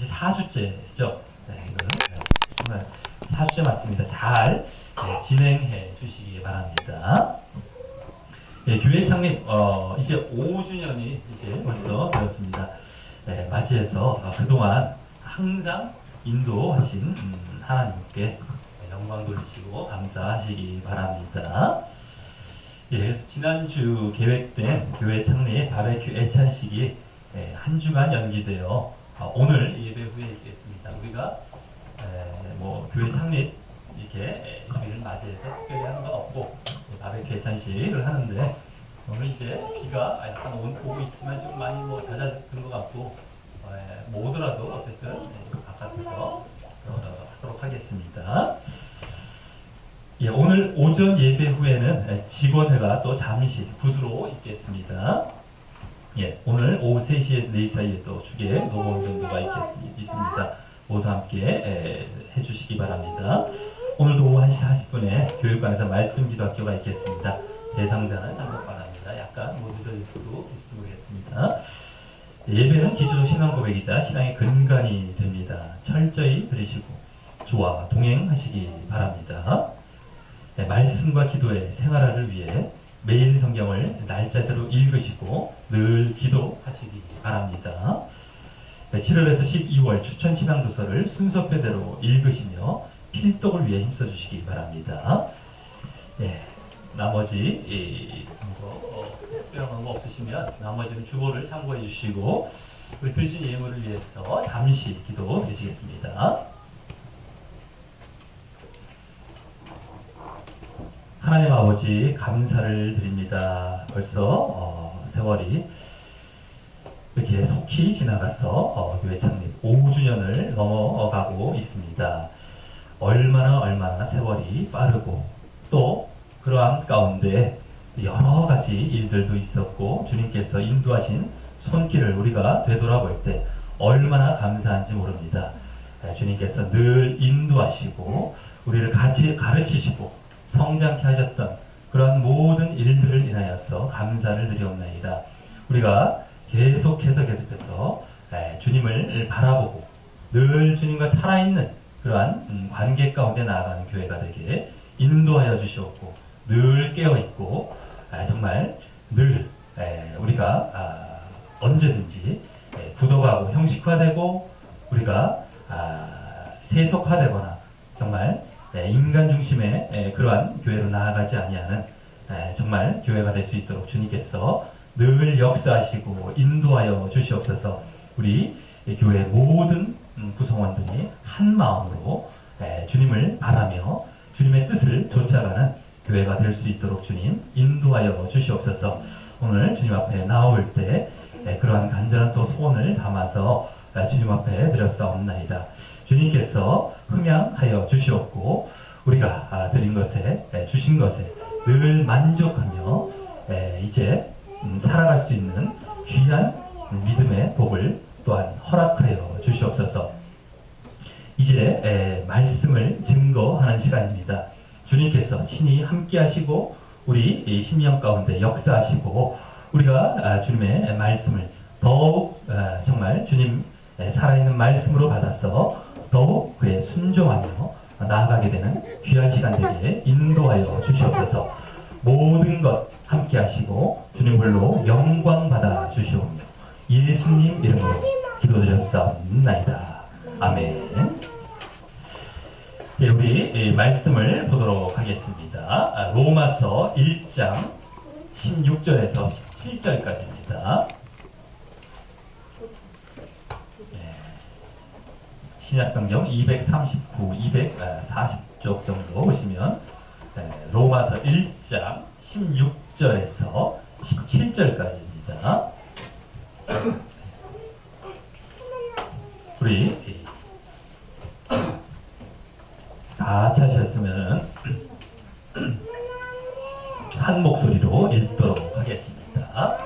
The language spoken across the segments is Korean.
이제 4주째죠. 네, 이거는 정말 4주째 맞습니다. 잘 진행해 주시기 바랍니다. 예, 교회 창립 이제 5주년이 이제 벌써 되었습니다. 네, 맞이해서 그동안 항상 인도하신 하나님께 영광 돌리시고 감사하시기 바랍니다. 예, 그래서 지난주 계획된 교회 창립 바베큐 애찬식이 한 주간 연기되어 오늘 예배 후에 있겠습니다. 우리가 뭐 교회 창립 이렇게 주일을 맞이해서 특별히 하는 건 없고 바베큐 애찬식을 하는데 오늘 이제 비가 약간 오고 있지만 좀 많이 뭐 잦아든 것 같고 뭐 오더라도 어쨌든 바깥에서 하도록 하겠습니다. 예, 오늘 오전 예배 후에는 직원회가 또 잠시 구두로 있겠습니다. 예, 오늘 오후 3시에서 4시 사이에 또 주계 노원 전도가 있습니다. 모두 함께 해주시기 바랍니다. 오늘도 오후 1시 40분에 교육관에서 말씀 기도학교가 있겠습니다. 대상자는 참석 바랍니다. 약간 뭐 늦어질 수도 있을지 모르겠습니다. 예배는 기초적 신앙 고백이자 신앙의 근간이 됩니다. 철저히 들으시고 주와 동행하시기 바랍니다. 네, 말씀과 기도의 생활화를 위해 매일 성경을 날짜대로 읽으시고 늘 기도하시기 바랍니다. 네, 7월에서 12월 추천 신앙 도서를 순서표대로 읽으시며 필독을 위해 힘써주시기 바랍니다. 네, 나머지 특별한 거 없으시면 나머지는 주보를 참고해 주시고 우리 드신 예물을 위해서 잠시 기도 드리시겠습니다. 하나님 아버지 감사를 드립니다. 벌써 세월이 이렇게 속히 지나가서 교회 창립 5주년을 넘어가고 있습니다. 얼마나 세월이 빠르고 또 그러한 가운데 여러 가지 일들도 있었고 주님께서 인도하신 손길을 우리가 되돌아볼 때 얼마나 감사한지 모릅니다. 주님께서 늘 인도하시고 우리를 같이 가르치시고 성장케 하셨던 그런 모든 일들을 인하여서 감사를 드리옵나이다. 우리가 계속해서 주님을 바라보고 늘 주님과 살아있는 그러한 관계 가운데 나아가는 교회가 되게 인도하여 주시옵고 늘 깨어있고 정말 늘 우리가 언제든지 굳어가고 형식화되고 우리가 세속화되거나 정말 인간 중심의 그러한 교회로 나아가지 아니하는 정말 교회가 될 수 있도록 주님께서 늘 역사하시고 인도하여 주시옵소서. 우리 교회 모든 구성원들이 한 마음으로 주님을 바라며 주님의 뜻을 쫓아가는 교회가 될 수 있도록 주님 인도하여 주시옵소서. 오늘 주님 앞에 나올 때 그러한 간절한 또 소원을 담아서 주님 앞에 드렸사옵나이다. 주님께서 흠양하여 주시옵고 우리가 드린 것에 주신 것에 늘 만족하며 이제 살아갈 수 있는 귀한 믿음의 복을 또한 허락하여 주시옵소서. 이제 말씀을 증거하는 시간입니다. 주님께서 친히 함께 하시고 우리 심령 가운데 역사하시고 우리가 주님의 말씀을 더욱 정말 주님 살아있는 말씀으로 받아서 더욱 그에 순종하며 나아가게 되는 귀한 시간 되게 인도하여 주시옵소서. 모든 것 함께 하시고 주님 홀로 영광 받아 주시오며 예수님 이름으로 기도드렸사옵나이다. 아멘. 네, 우리 말씀을 보도록 하겠습니다. 로마서 1장 16절에서 17절까지입니다. 신약성경 239, 240쪽 정도 보시면 로마서 1장 16절에서 17절까지입니다. 우리 다 찾으셨으면 한 목소리로 읽도록 하겠습니다.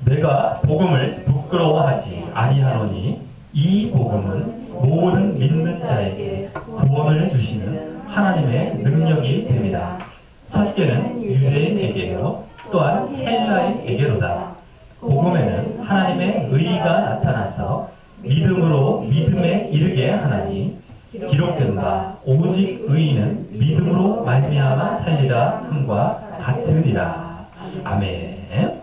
내가 복음을 부끄러워하지 아니하노니 이 복음은 모든 믿는 자에게 구원을 주시는 하나님의 능력이 됩니다. 첫째는 유대인에게요 또한 헬라인에게로다. 복음에는 하나님의 의가 나타나서 믿음으로 믿음에 이르게 하나니 기록된 바 오직 의인은 믿음으로 말미암아 살리라 함과 같으리라. 아멘.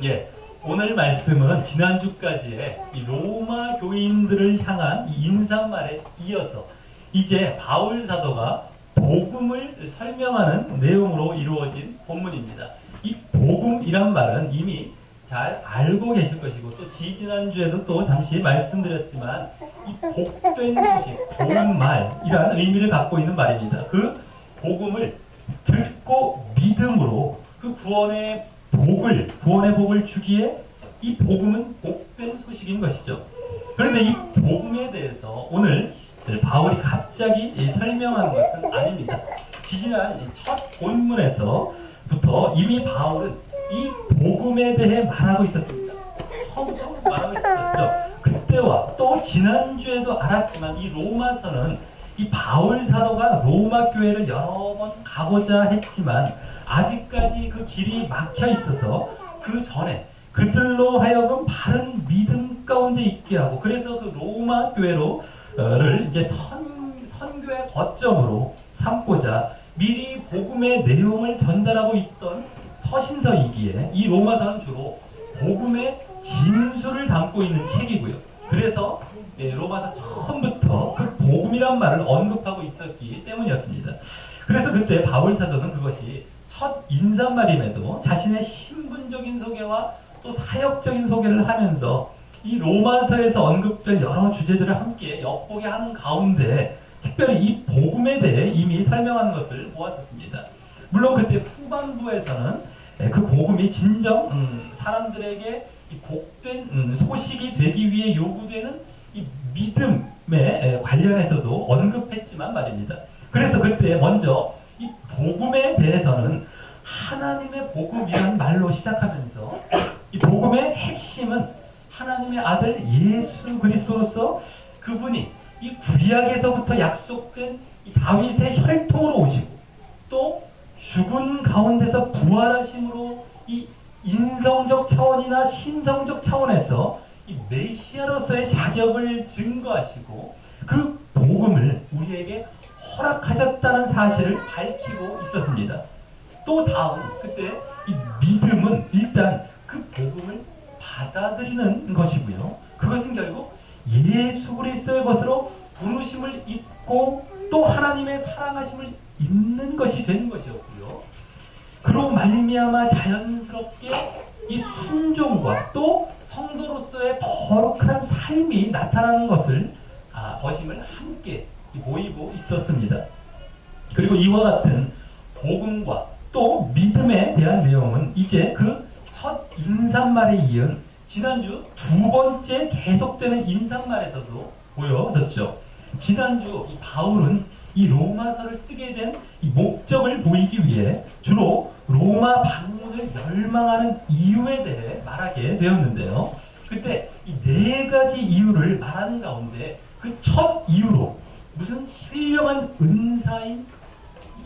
예, 오늘 말씀은 지난주까지의 이 로마 교인들을 향한 이 인사말에 이어서 이제 바울 사도가 복음을 설명하는 내용으로 이루어진 본문입니다. 이 복음이란 말은 이미 잘 알고 계실 것이고 또 지난주에도 또 잠시 말씀드렸지만 이 복된 소식, 좋은 말이라는 의미를 갖고 있는 말입니다. 그 복음을 듣고 믿음으로 그 구원의 복을 주기에 이 복음은 복된 소식인 것이죠. 그런데 이 복음에 대해서 오늘 바울이 갑자기 설명한 것은 아닙니다. 지난 첫 본문에서부터 이미 바울은 이 복음에 대해 말하고 있었습니다. 처음부터 말하고 있었죠. 그때와 또 지난주에도 알았지만 이 로마서는 이 바울 사도가 로마 교회를 여러 번 가고자 했지만 아직까지 그 길이 막혀 있어서 그 전에 그들로 하여금 바른 믿음 가운데 있게 하고 그래서 그 로마 교회를 이제 선교의 거점으로 삼고자 미리 복음의 내용을 전달하고 있던 서신서이기에 이 로마서는 주로 복음의 진수를 담고 있는 책이고요. 그래서 로마서 처음부터 그 복음이란 말을 언급하고 있었기 때문이었습니다. 그래서 그때 바울 사도는 그것이 첫 인사말임에도 자신의 신분적인 소개와 또 사역적인 소개를 하면서 이 로마서에서 언급될 여러 주제들을 함께 엿보게 하는 가운데 특별히 이 복음에 대해 이미 설명하는 것을 보았었습니다. 물론 그때 후반부에서는 그 복음이 진정 사람들에게 이 복된 소식이 되기 위해 요구되는 이 믿음에 관련해서도 언급했지만 말입니다. 그래서 그때 먼저 이 복음에 대해서는 하나님의 복음이라는 말로 시작하면서 이 복음의 핵심은 하나님의 아들 예수 그리스도로서 그분이 이 구약에서부터 약속된 이 다윗의 혈통으로 오시고 또 죽은 가운데서 부활하심으로 이 인성적 차원이나 신성적 차원에서 이 메시아로서의 자격을 증거하시고 그 복음을 우리에게 허락하셨다는 사실을 밝히고 있었습니다. 또 다음 그때 이 믿음은 일단 그 복음을 받아들이는 것이고요. 그것은 결국 예수 그리스도의 것으로 부르심을 입고 또 하나님의 사랑하심을 입는 것이 되는 것이었고요. 그로 말미암아 자연스럽게 이 순종과 또 성도로서의 거룩한 삶이 나타나는 것임을 함께 보이고 있었습니다. 그리고 이와 같은 복음과 또 믿음에 대한 내용은 이제 그 첫 인사말에 이은 지난주 두 번째 계속되는 인사말에서도 보여졌죠. 지난주 이 바울은 이 로마서를 쓰게 된 이 목적을 보이기 위해 주로 로마 방문을 열망하는 이유에 대해 말하게 되었는데요. 그때 이 네 가지 이유를 말하는 가운데 그 첫 이유로 무슨 신령한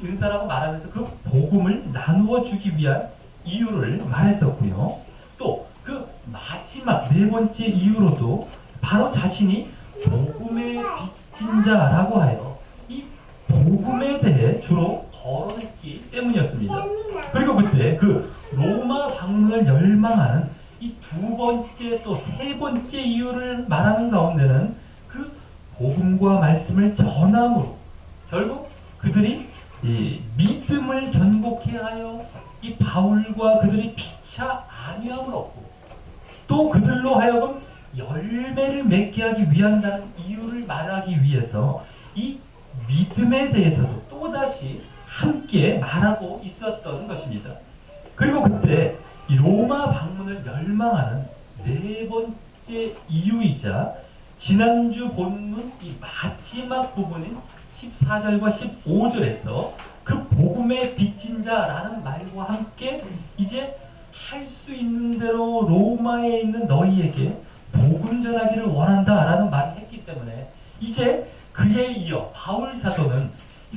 은사라고 말하면서 그 복음을 나누어 주기 위한 이유를 말했었고요. 또 그 마지막 네 번째 이유로도 바로 자신이 복음의 빚진 자라고 하여 이 복음에 대해 주로 덜어냈기 때문이었습니다. 그리고 그때 그 로마 방문을 열망하는 이 두 번째 또 세 번째 이유를 말하는 가운데는 그 복음과 말씀을 전함으로 결국 그들이 이 믿음을 견고케 하여 이 바울과 그들이 피차 안위함을 얻고 또 그들로 하여금 열매를 맺게 하기 위한다는 이유를 말하기 위해서 이 믿음에 대해서도 또다시 함께 말하고 있었던 것입니다. 그리고 그때 이 로마 방문을 열망하는 네 번째 이유이자 지난주 본문 이 마지막 부분인 14절과 15절에서 그 복음의 빚진 자라는 말과 함께 이제 할 수 있는 대로 로마에 있는 너희에게 복음 전하기를 원한다라는 말을 했기 때문에 이제 그에 이어 바울 사도는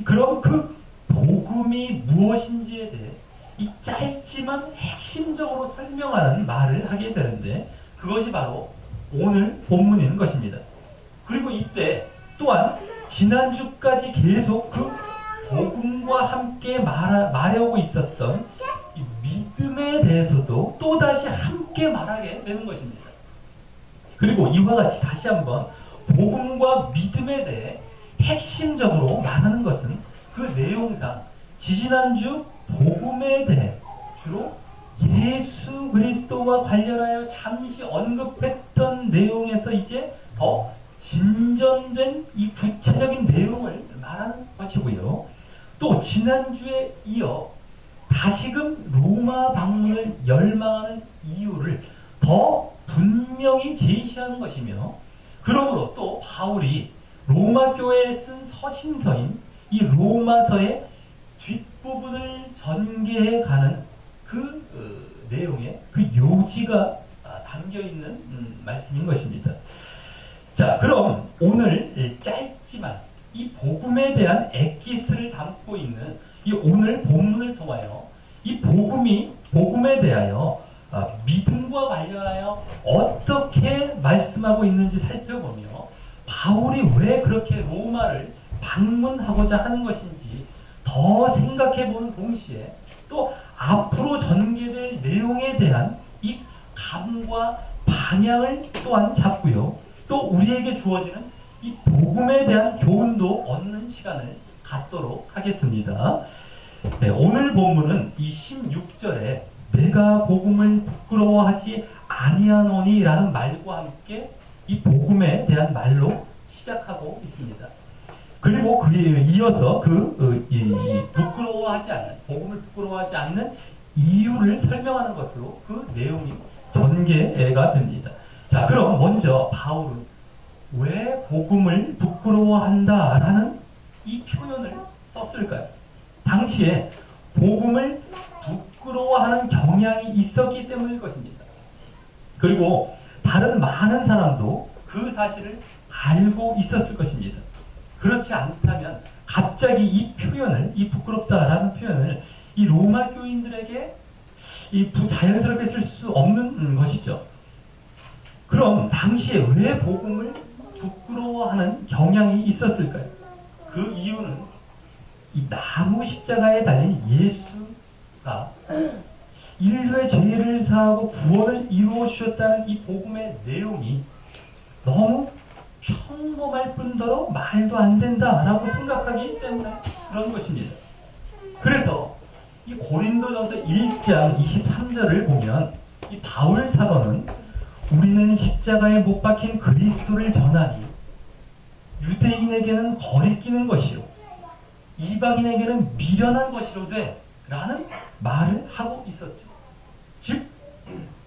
그럼 그 복음이 무엇인지에 대해 이 짧지만 핵심적으로 설명하는 말을 하게 되는데 그것이 바로 오늘 본문인 것입니다. 그리고 이때 또한 지난주까지 계속 그 복음과 함께 말해오고 있었던 이 믿음에 대해서도 또다시 함께 말하게 되는 것입니다. 그리고 이와 같이 다시 한번 복음과 믿음에 대해 핵심적으로 말하는 것은 그 내용상 지지난주 복음에 대해 주로 예수 그리스도와 관련하여 잠시 언급했던 내용에서 이제 더 진전된 이 구체적인 내용을 말하는 것이고요. 또 지난주에 이어 다시금 로마 방문을 열망하는 이유를 더 분명히 제시하는 것이며, 그러므로 또 바울이 로마 교회에 쓴 서신서인 이 로마서의 뒷부분을 전개해 가는 그 내용에 그 요지가 담겨있는 말씀인 것입니다. 자, 그럼 오늘 짧지만 이 복음에 대한 엑기스를 담고 있는 이 오늘 본문을 통하여 이 복음에 대하여 믿음과 관련하여 어떻게 말씀하고 있는지 살펴보며 바울이 왜 그렇게 로마를 방문하고자 하는 것인지 더 생각해보는 동시에 또 앞으로 전개될 내용에 대한 이 감과 방향을 또한 잡고요. 또 우리에게 주어지는 이 복음에 대한 교훈도 얻는 시간을 갖도록 하겠습니다. 네, 오늘 본문은 이 16절에 내가 복음을 부끄러워하지 아니하노니 라는 말과 함께 이 복음에 대한 말로 시작하고 있습니다. 그리고 그에 이어서 복음을 부끄러워하지 않는 이유를 설명하는 것으로 그 내용이 전개가 됩니다. 자, 그럼 먼저 바울은 왜 복음을 부끄러워한다라는 이 표현을 썼을까요? 당시에 복음을 부끄러워하는 경향이 있었기 때문일 것입니다. 그리고 다른 많은 사람도 그 사실을 알고 있었을 것입니다. 그렇지 않다면 갑자기 이 표현을, 이 부끄럽다라는 표현을 이 로마 교인들에게 자연스럽게 쓸 수 없는 것이죠. 그럼 당시에 왜 복음을 부끄러워하는 경향이 있었을까요? 그 이유는 이 나무 십자가에 달린 예수가 인류의 죄를 사하고 구원을 이루어 주셨다는 이 복음의 내용이 너무 평범할 뿐더러 말도 안 된다라고 생각하기 때문에 그런 것입니다. 그래서 이 고린도전서 1장 23절을 보면 이 바울 사도는 우리는 십자가에 못 박힌 그리스도를 전하니 유대인에게는 거리끼는 것이요 이방인에게는 미련한 것이로되 라는 말을 하고 있었죠. 즉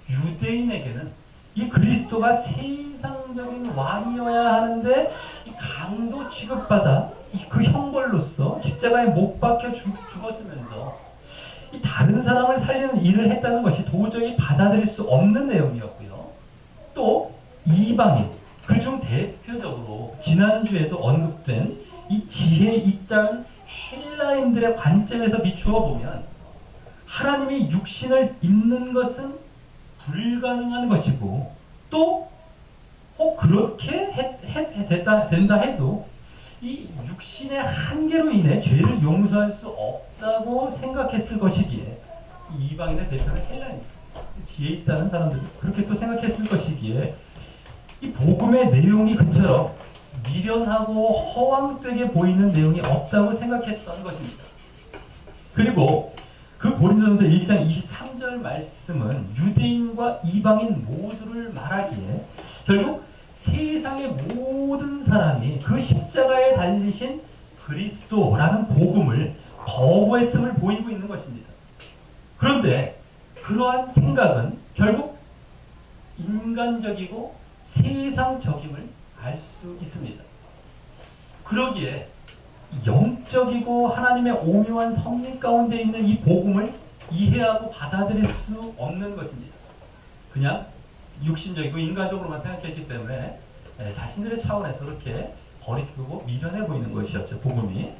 유대인에게는 이 그리스도가 세상적인 왕이어야 하는데 이 강도 취급받아 그 형벌로서 십자가에 못 박혀 죽었으면서 이 다른 사람을 살리는 일을 했다는 것이 도저히 받아들일 수 없는 내용이었고요. 또 이방인, 그중 대표적으로 지난주에도 언급된 이 지혜에 있다는 헬라인들의 관점에서 비추어 보면 하나님이 육신을 입는 것은 불가능한 것이고 또 그렇게 된다 해도 이 육신의 한계로 인해 죄를 용서할 수 없다고 생각했을 것이기에 이방인의 대표는 헬라인, 지혜 있다는 사람들이 그렇게 또 생각했을 것이기에 이 복음의 내용이 그처럼 미련하고 허황되게 보이는 내용이 없다고 생각했던 것입니다. 그리고 그 고린도전서 1장 23절 말씀은 유대인과 이방인 모두를 말하기에 결국 세상의 모든 사람이 그 십자가에 달리신 그리스도라는 복음을 거부했음을 보이고 있는 것입니다. 그런데 그러한 생각은 결국 인간적이고 세상적임을 알 수 있습니다. 그러기에 영적이고 하나님의 오묘한 섭리 가운데 있는 이 복음을 이해하고 받아들일 수 없는 것입니다. 그냥 육신적이고 인간적으로만 생각했기 때문에 자신들의 차원에서 그렇게 버리고 미련해 보이는 것이었죠, 복음이.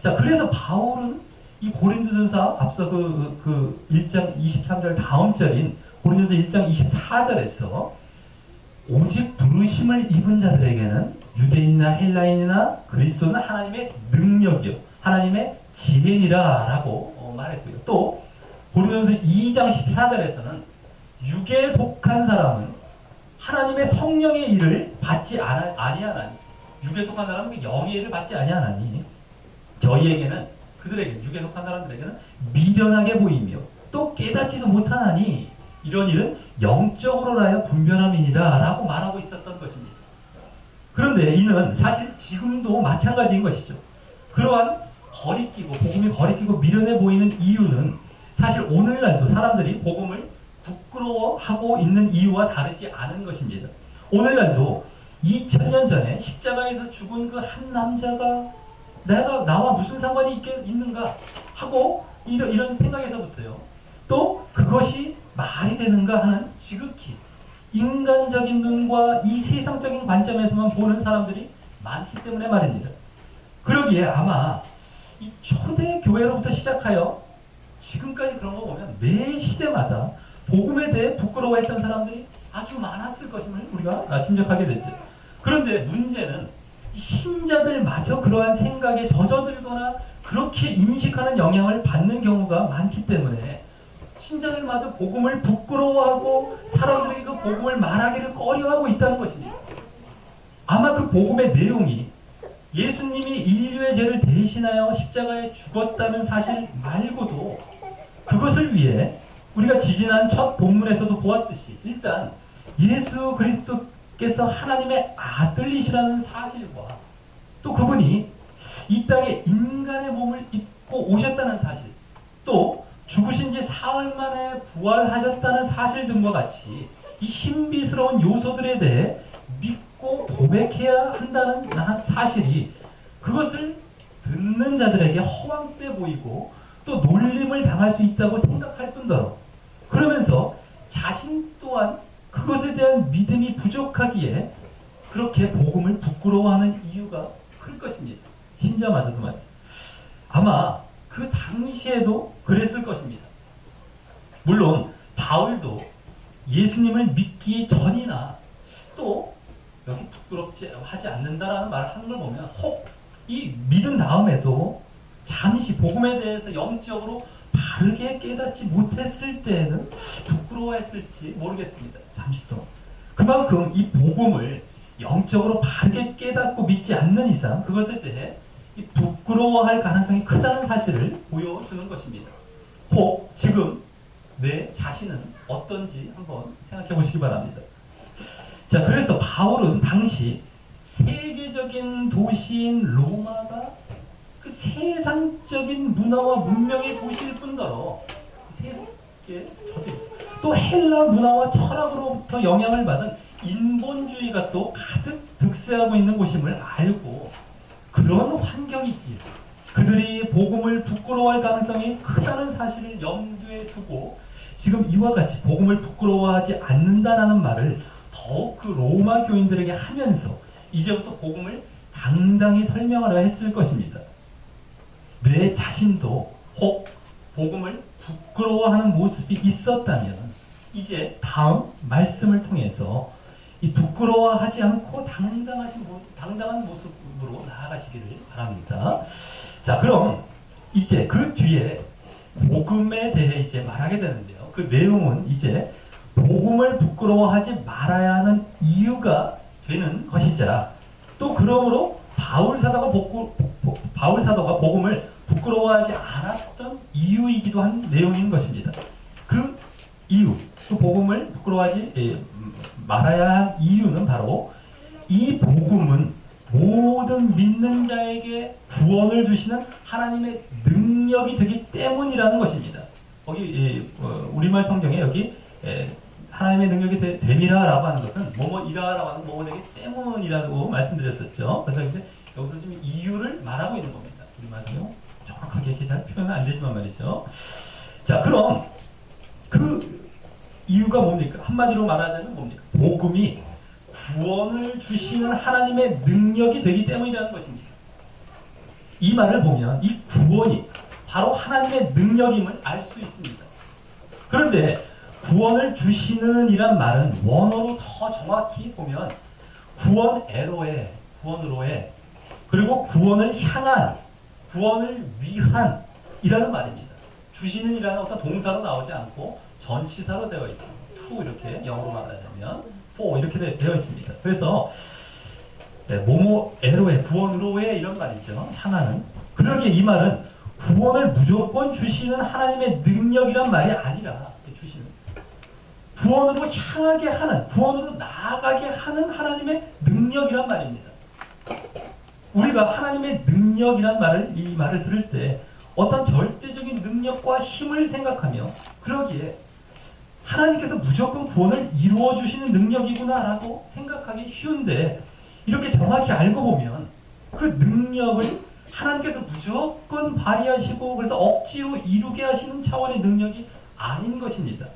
자, 그래서 바울은 이 고린도전서 앞서 그 1장 23절 다음 절인 고린도전서 1장 24절에서 오직 부르심을 입은 자들에게는 유대인이나 헬라인이나 그리스도는 하나님의 능력이요 하나님의 지혜니라 라고 말했고요. 또 고린도전서 2장 14절에서는 육에 속한 사람은 하나님의 성령의 일을 받지 아니하나니 육에 속한 사람은 영의 일을 받지 아니하나니 저희에게는 그들에게 육에 속한 사람들에게는 미련하게 보이며 또 깨닫지도 못하나니 이런 일은 영적으로라야 분별함이니라 라고 말하고 있었던 것입니다. 그런데 이는 사실 지금도 마찬가지인 것이죠. 그러한 거리끼고 복음이 거리끼고 미련해 보이는 이유는 사실 오늘날도 사람들이 복음을 부끄러워하고 있는 이유와 다르지 않은 것입니다. 오늘날도 2000년 전에 십자가에서 죽은 그 한 남자가 나와 무슨 상관이 있는가 하고 이런 생각에서부터요. 또 그것이 말이 되는가 하는 지극히 인간적인 눈과 이 세상적인 관점에서만 보는 사람들이 많기 때문에 말입니다. 그러기에 아마 이 초대 교회로부터 시작하여 지금까지 그런 거 보면 매 시대마다 복음에 대해 부끄러워했던 사람들이 아주 많았을 것임을 우리가 짐작하게 됐죠. 그런데 문제는 신자들마저 그러한 생각에 젖어들거나 그렇게 인식하는 영향을 받는 경우가 많기 때문에 신자들마저 복음을 부끄러워하고 사람들에게 그 복음을 말하기를 꺼려하고 있다는 것입니다. 아마 그 복음의 내용이 예수님이 인류의 죄를 대신하여 십자가에 죽었다는 사실 말고도 그것을 위해 우리가 지지난 첫 본문에서도 보았듯이 일단 예수 그리스도께서 하나님의 아들이시라는 사실과 또 그분이 이 땅에 인간의 몸을 입고 오셨다는 사실 또 죽으신 지 사흘 만에 부활하셨다는 사실 등과 같이 이 신비스러운 요소들에 대해 믿고 고백해야 한다는 사실이 그것을 듣는 자들에게 허황돼 보이고 또 놀림을 당할 수 있다고 생각할 뿐더러 그러면서 자신 또한 그것에 대한 믿음이 부족하기에 그렇게 복음을 부끄러워하는 이유가 클 것입니다. 신자마저도 말이죠. 아마 그 당시에도 그랬을 것입니다. 물론 바울도 예수님을 믿기 전이나 또 여기 부끄럽지 하지 않는다라는 말을 하는 걸 보면 혹 이 믿은 다음에도 잠시 복음에 대해서 영적으로 바르게 깨닫지 못했을 때에는 부끄러워했을지 모르겠습니다. 잠시 동안. 그만큼 이 복음을 영적으로 바르게 깨닫고 믿지 않는 이상 그것에 대해 부끄러워할 가능성이 크다는 사실을 보여주는 것입니다. 혹 지금 내 자신은 어떤지 한번 생각해 보시기 바랍니다. 자, 그래서 바울은 당시 세계적인 도시인 로마가 그 세상적인 문화와 문명의 도시일 뿐더러 또 헬라 문화와 철학으로부터 영향을 받은 인본주의가 또 가득 득세하고 있는 곳임을 알고 그런 환경이기에 그들이 복음을 부끄러워할 가능성이 크다는 사실을 염두에 두고 지금 이와 같이 복음을 부끄러워하지 않는다라는 말을 더욱 그 로마 교인들에게 하면서 이제부터 복음을 당당히 설명하려 했을 것입니다. 내 자신도 혹 복음을 부끄러워하는 모습이 있었다면 이제 다음 말씀을 통해서 이 부끄러워하지 않고 당당한 모습으로 나아가시기를 바랍니다. 자, 그럼 이제 그 뒤에 복음에 대해 이제 말하게 되는데요. 그 내용은 이제 복음을 부끄러워하지 말아야 하는 이유가 되는 것이자 또 그러므로 바울 사도가 복음을 부끄러워하지 않았던 이유이기도 한 내용인 것입니다. 그 이유, 그 복음을 부끄러워하지 말아야 할 이유는 바로 이 복음은 모든 믿는 자에게 구원을 주시는 하나님의 능력이 되기 때문이라는 것입니다. 거기 우리말 성경에 여기 하나님의 능력이 됨이라라고 하는 것은 뭐뭐이라라고 하는 뭐뭐 되기 때문이라고 말씀드렸었죠. 그래서 여기서 지금 이유를 말하고 있는 겁니다. 우리말로 정확하게 이렇게 잘 표현은 안 되지만 말이죠. 자, 그럼 그 이유가 뭡니까? 한마디로 말하자면 뭡니까? 복음이 구원을 주시는 하나님의 능력이 되기 때문이라는 것입니다. 이 말을 보면 이 구원이 바로 하나님의 능력임을 알 수 있습니다. 그런데 구원을 주시는 이란 말은 원어로 더 정확히 보면 구원으로의 그리고 구원을 향한, 구원을 위한 이라는 말입니다. 주시는 이라는 어떤 동사로 나오지 않고 전치사로 되어 있고 to 이렇게 영어로 말하자면 for 이렇게 되어 있습니다. 그래서 뭐뭐에로의, 구원으로의 이런 말이죠. 향하는. 그러기에 이 말은 구원을 무조건 주시는 하나님의 능력이란 말이 아니라 주시는 구원으로 향하게 하는, 구원으로 나아가게 하는 하나님의 능력이란 말입니다. 우리가 하나님의 능력이란 이 말을 들을 때 어떤 절대적인 능력과 힘을 생각하며 그러기에 하나님께서 무조건 구원을 이루어 주시는 능력이구나라고 생각하기 쉬운데 이렇게 정확히 알고 보면 그 능력을 하나님께서 무조건 발휘하시고 그래서 억지로 이루게 하시는 차원의 능력이 아닌 것입니다.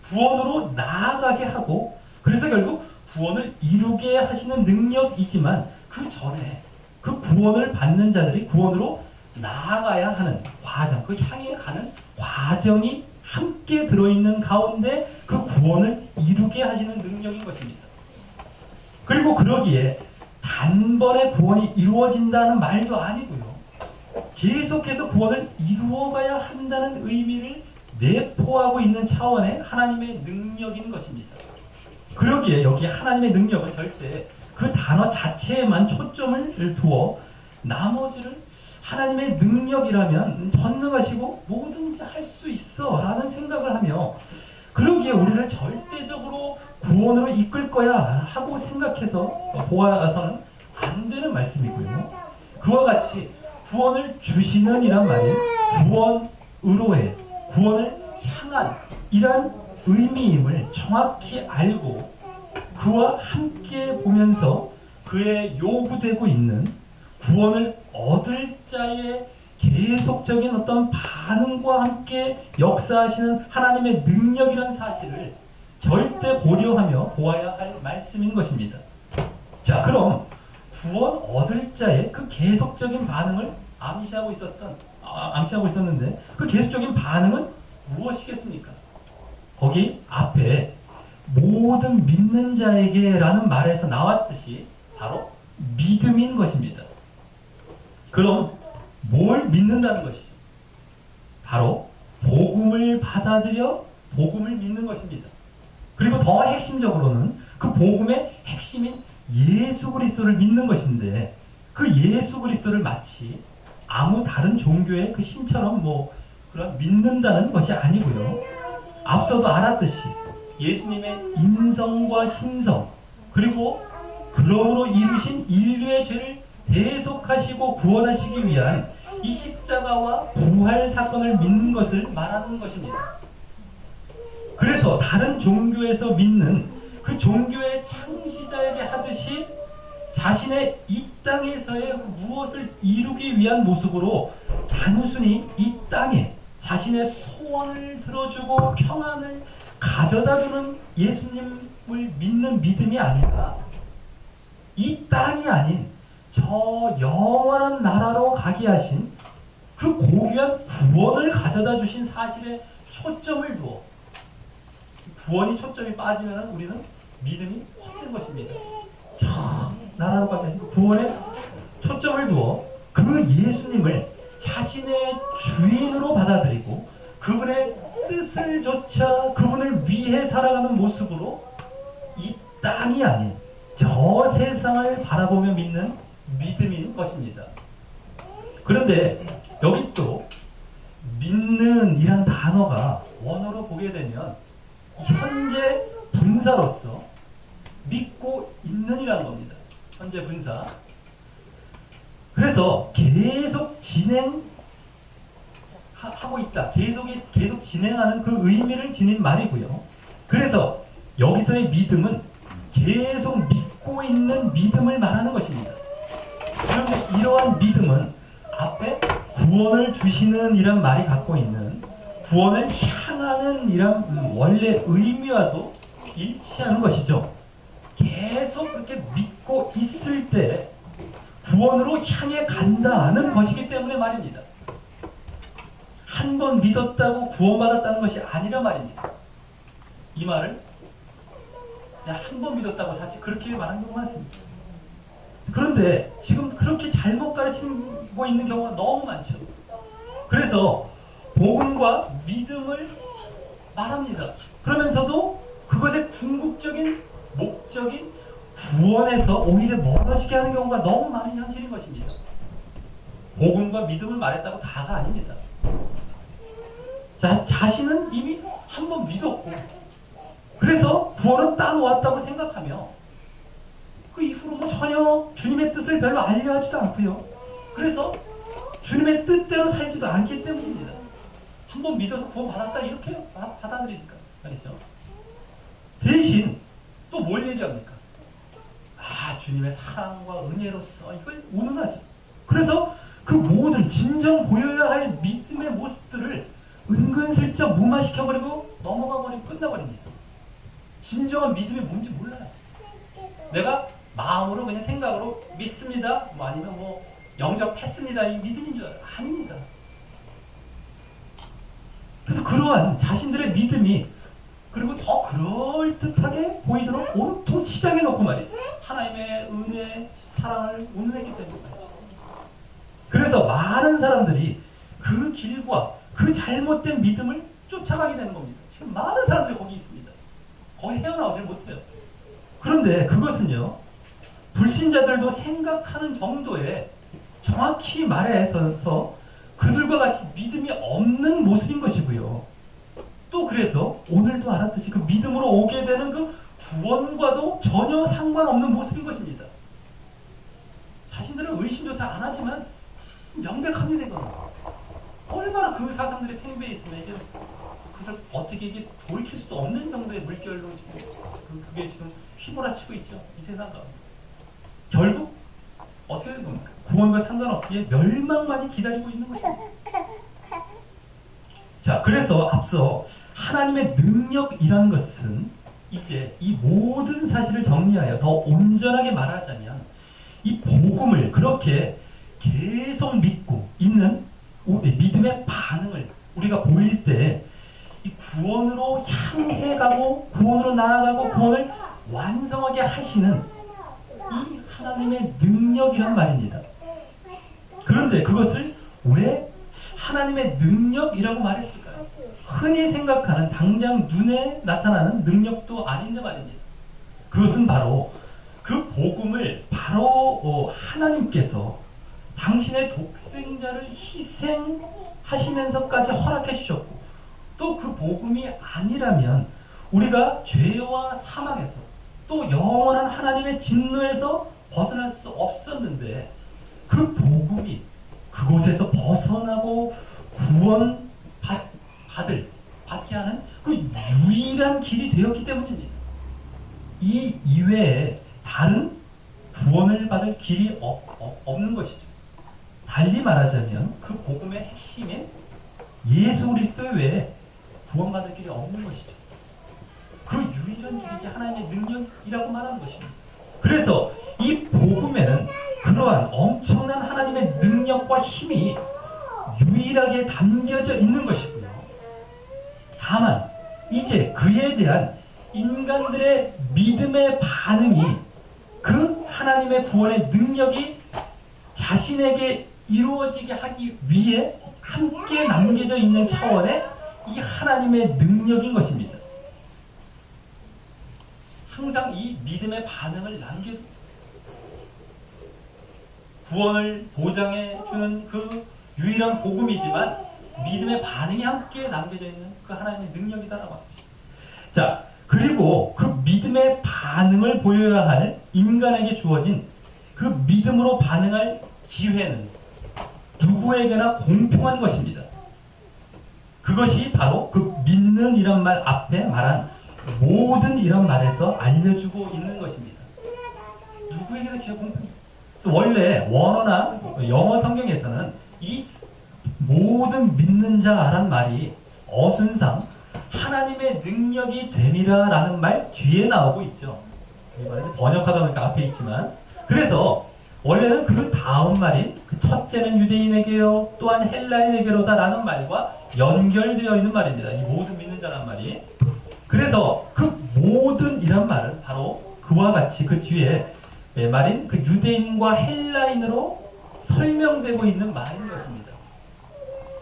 구원으로 나아가게 하고 그래서 결국 구원을 이루게 하시는 능력이지만 그 전에 그 구원을 받는 자들이 구원으로 나아가야 하는 과정, 그 향해 가는 과정이 함께 들어있는 가운데 그 구원을 이루게 하시는 능력인 것입니다. 그리고 그러기에 단번에 구원이 이루어진다는 말도 아니고요. 계속해서 구원을 이루어가야 한다는 의미를 내포하고 있는 차원의 하나님의 능력인 것입니다. 그러기에 여기 하나님의 능력은 절대 그 단어 자체에만 초점을 두어 나머지를 하나님의 능력이라면 전능하시고 뭐든지 할 수 있어 라는 생각을 하며 그러기에 우리를 절대적으로 구원으로 이끌 거야 하고 생각해서 보아서는 안 되는 말씀이고요. 그와 같이 구원을 주시는 이란 말이 구원으로의, 구원을 향한 이란 의미임을 정확히 알고 그와 함께 보면서 그의 요구되고 있는 구원을 얻을 자의 계속적인 어떤 반응과 함께 역사하시는 하나님의 능력이라는 사실을 절대 고려하며 보아야 할 말씀인 것입니다. 자, 그럼 구원 얻을 자의 그 계속적인 반응을 암시하고 있었는데 그 계속적인 반응은 무엇이겠습니까? 거기 앞에 모든 믿는 자에게 라는 말에서 나왔듯이 바로 믿음인 것입니다. 그럼 뭘 믿는다는 것이죠? 바로 복음을 받아들여 복음을 믿는 것입니다. 그리고 더 핵심적으로는 그 복음의 핵심인 예수 그리스도를 믿는 것인데 그 예수 그리스도를 마치 아무 다른 종교의 그 신처럼 그런 믿는다는 것이 아니고요. 앞서도 알았듯이 예수님의 인성과 신성 그리고 그러므로 이루신 인류의 죄를 대속하시고 구원하시기 위한 이 십자가와 부활 사건을 믿는 것을 말하는 것입니다. 그래서 다른 종교에서 믿는 그 종교의 창시자에게 하듯이 자신의 이 땅에서의 무엇을 이루기 위한 모습으로 단순히 이 땅에 자신의 소원을 들어주고 평안을 가져다주는 예수님을 믿는 믿음이 아니라 이 땅이 아닌 저 영원한 나라로 가게 하신 그 고귀한 구원을 가져다 주신 사실에 초점을 두어 구원이 초점이 빠지면 우리는 믿음이 헛된 것입니다. 저 나라로 가게 하신 구원에 초점을 두어 그 예수님을 자신의 주인으로 받아들이고 그분의 뜻을 조차 그분을 위해 살아가는 모습으로 이 땅이 아닌 저 세상을 바라보며 믿는 믿음인 것입니다. 그런데 여기 또 믿는 이란 단어가 원어로 보게 되면 현재 분사로서 믿고 있는 이라는 겁니다. 현재 분사. 그래서 계속 진행하고 있다. 계속 진행하는 그 의미를 지닌 말이고요. 그래서 여기서의 믿음은 계속 믿고 있는 믿음을 말하는 것입니다. 그런데 이러한 믿음은 앞에 구원을 주시는 이란 말이 갖고 있는 구원을 향하는 이란 원래 의미와도 일치하는 것이죠. 계속 그렇게 믿고 있을 때 구원으로 향해 간다는 것이기 때문에 말입니다. 한 번 믿었다고 구원받았다는 것이 아니라 말입니다. 이 말을 그냥 한 번 믿었다고 자칫 그렇게 말하는 경우가 많습니다. 그런데 지금 그렇게 잘못 가르치고 있는 경우가 너무 많죠. 그래서 복음과 믿음을 말합니다. 그러면서도 그것의 궁극적인 목적인 구원에서 오히려 멀어지게 하는 경우가 너무 많은 현실인 것입니다. 복음과 믿음을 말했다고 다가 아닙니다. 자신은 이미 한 번 믿었고 그래서 구원은 따놓았다고 생각하며 그 이후로 뭐 전혀 주님의 뜻을 별로 알려하지도 않고요. 그래서 주님의 뜻대로 살지도 않기 때문입니다. 한 번 믿어서 구원 받았다 이렇게 받아들이니까 말이죠. 대신 또 뭘 얘기합니까? 아, 주님의 사랑과 은혜로서 이걸 운운하지. 그래서 그 모든 진정 보여야 할 믿음의 모습들을 은근슬쩍 무마시켜버리고 넘어가버리고 끝나버립니다. 진정한 믿음이 뭔지 몰라요. 내가 마음으로 그냥 생각으로 믿습니다. 뭐 아니면 뭐 영접했습니다. 이 믿음인 줄 알아요. 아닙니다. 그래서 그러한 자신들의 믿음이 그리고 더 그럴듯하게 보이도록 온통 치장해 놓고 말이죠. 하나님의 은혜, 사랑을 운운했기 때문에 말이죠. 그래서 많은 사람들이 그 길과 그 잘못된 믿음을 쫓아가게 되는 겁니다. 지금 많은 사람들이 거기 있습니다. 거기 헤어나오질 못해요. 그런데 그것은요, 불신자들도 생각하는 정도의 정확히 말해서 그들과 같이 믿음이 없는 모습인 것이고요. 또 그래서 오늘도 알았듯이 그 믿음으로 오게 되는 그 구원과도 전혀 상관없는 모습인 것입니다. 자신들은 의심조차 안 하지만 명백합니다. 이거는. 얼마나 그 사상들이 팽배해 있으면 이제 그것을 어떻게 이게 돌이킬 수도 없는 정도의 물결로 지금 그게 지금 휘몰아치고 있죠. 이 세상 가운데. 결국 어떻게 되는 겁니까? 구원과 상관없이 멸망만이 기다리고 있는 것입니다. 자, 그래서 앞서 하나님의 능력이란 것은 이제 이 모든 사실을 정리하여 더 온전하게 말하자면 이 복음을 그렇게 계속 믿고 있는 믿음의 반응을 우리가 보일 때 이 구원으로 향해 가고 구원으로 나아가고 구원을 완성하게 하시는 이 하나님의 능력이란 말입니다. 그런데 그것을 왜 하나님의 능력이라고 말했을까요? 흔히 생각하는 당장 눈에 나타나는 능력도 아닌데 말입니다. 그것은 바로 그 복음을 바로 하나님께서 당신의 독생자를 희생하시면서까지 허락해 주셨고 또 그 복음이 아니라면 우리가 죄와 사망에서 또 영원한 하나님의 진노에서 벗어날 수 없었는데 그 복음이 그곳에서 벗어나고 구원 받게 하는 그 유일한 길이 되었기 때문입니다. 이 이외에 다른 구원을 받을 길이 없는 것이죠. 달리 말하자면 그 복음의 핵심인 예수 그리스도 외에 구원받을 길이 없는 것이죠. 그 유일한 길이 하나님의 능력이라고 말하는 것입니다. 그래서 이 복음에는 그러한 엄청난 하나님의 능력과 힘이 유일하게 담겨져 있는 것이고요. 다만 이제 그에 대한 인간들의 믿음의 반응이 그 하나님의 구원의 능력이 자신에게 이루어지게 하기 위해 함께 남겨져 있는 차원의 이 하나님의 능력인 것입니다. 항상 이 믿음의 반응을 구원을 보장해 주는 그 유일한 복음이지만 믿음의 반응이 함께 남겨져 있는 그 하나님의 능력이다라고 합니다. 자, 그리고 그 믿음의 반응을 보여야 할 인간에게 주어진 그 믿음으로 반응할 기회는 누구에게나 공평한 것입니다. 그것이 바로 그 믿는 이란 말 앞에 말한 모든 이란 말에서 알려주고 있는 것입니다. 누구에게나 기회 공평해요. 원래 원어나 영어 성경에서는 이 모든 믿는 자란 말이 어순상 하나님의 능력이 됨이라 라는 말 뒤에 나오고 있죠. 번역하다 보니까 앞에 있지만 그래서 원래는 그 다음 말인 그 첫째는 유대인에게요 또한 헬라인에게로다 라는 말과 연결되어 있는 말입니다. 이 모든 믿는 자란 말이. 그래서 그 모든 이란 말은 바로 그와 같이 그 뒤에 말인 그 유대인과 헬라인으로 설명되고 있는 말인 것입니다.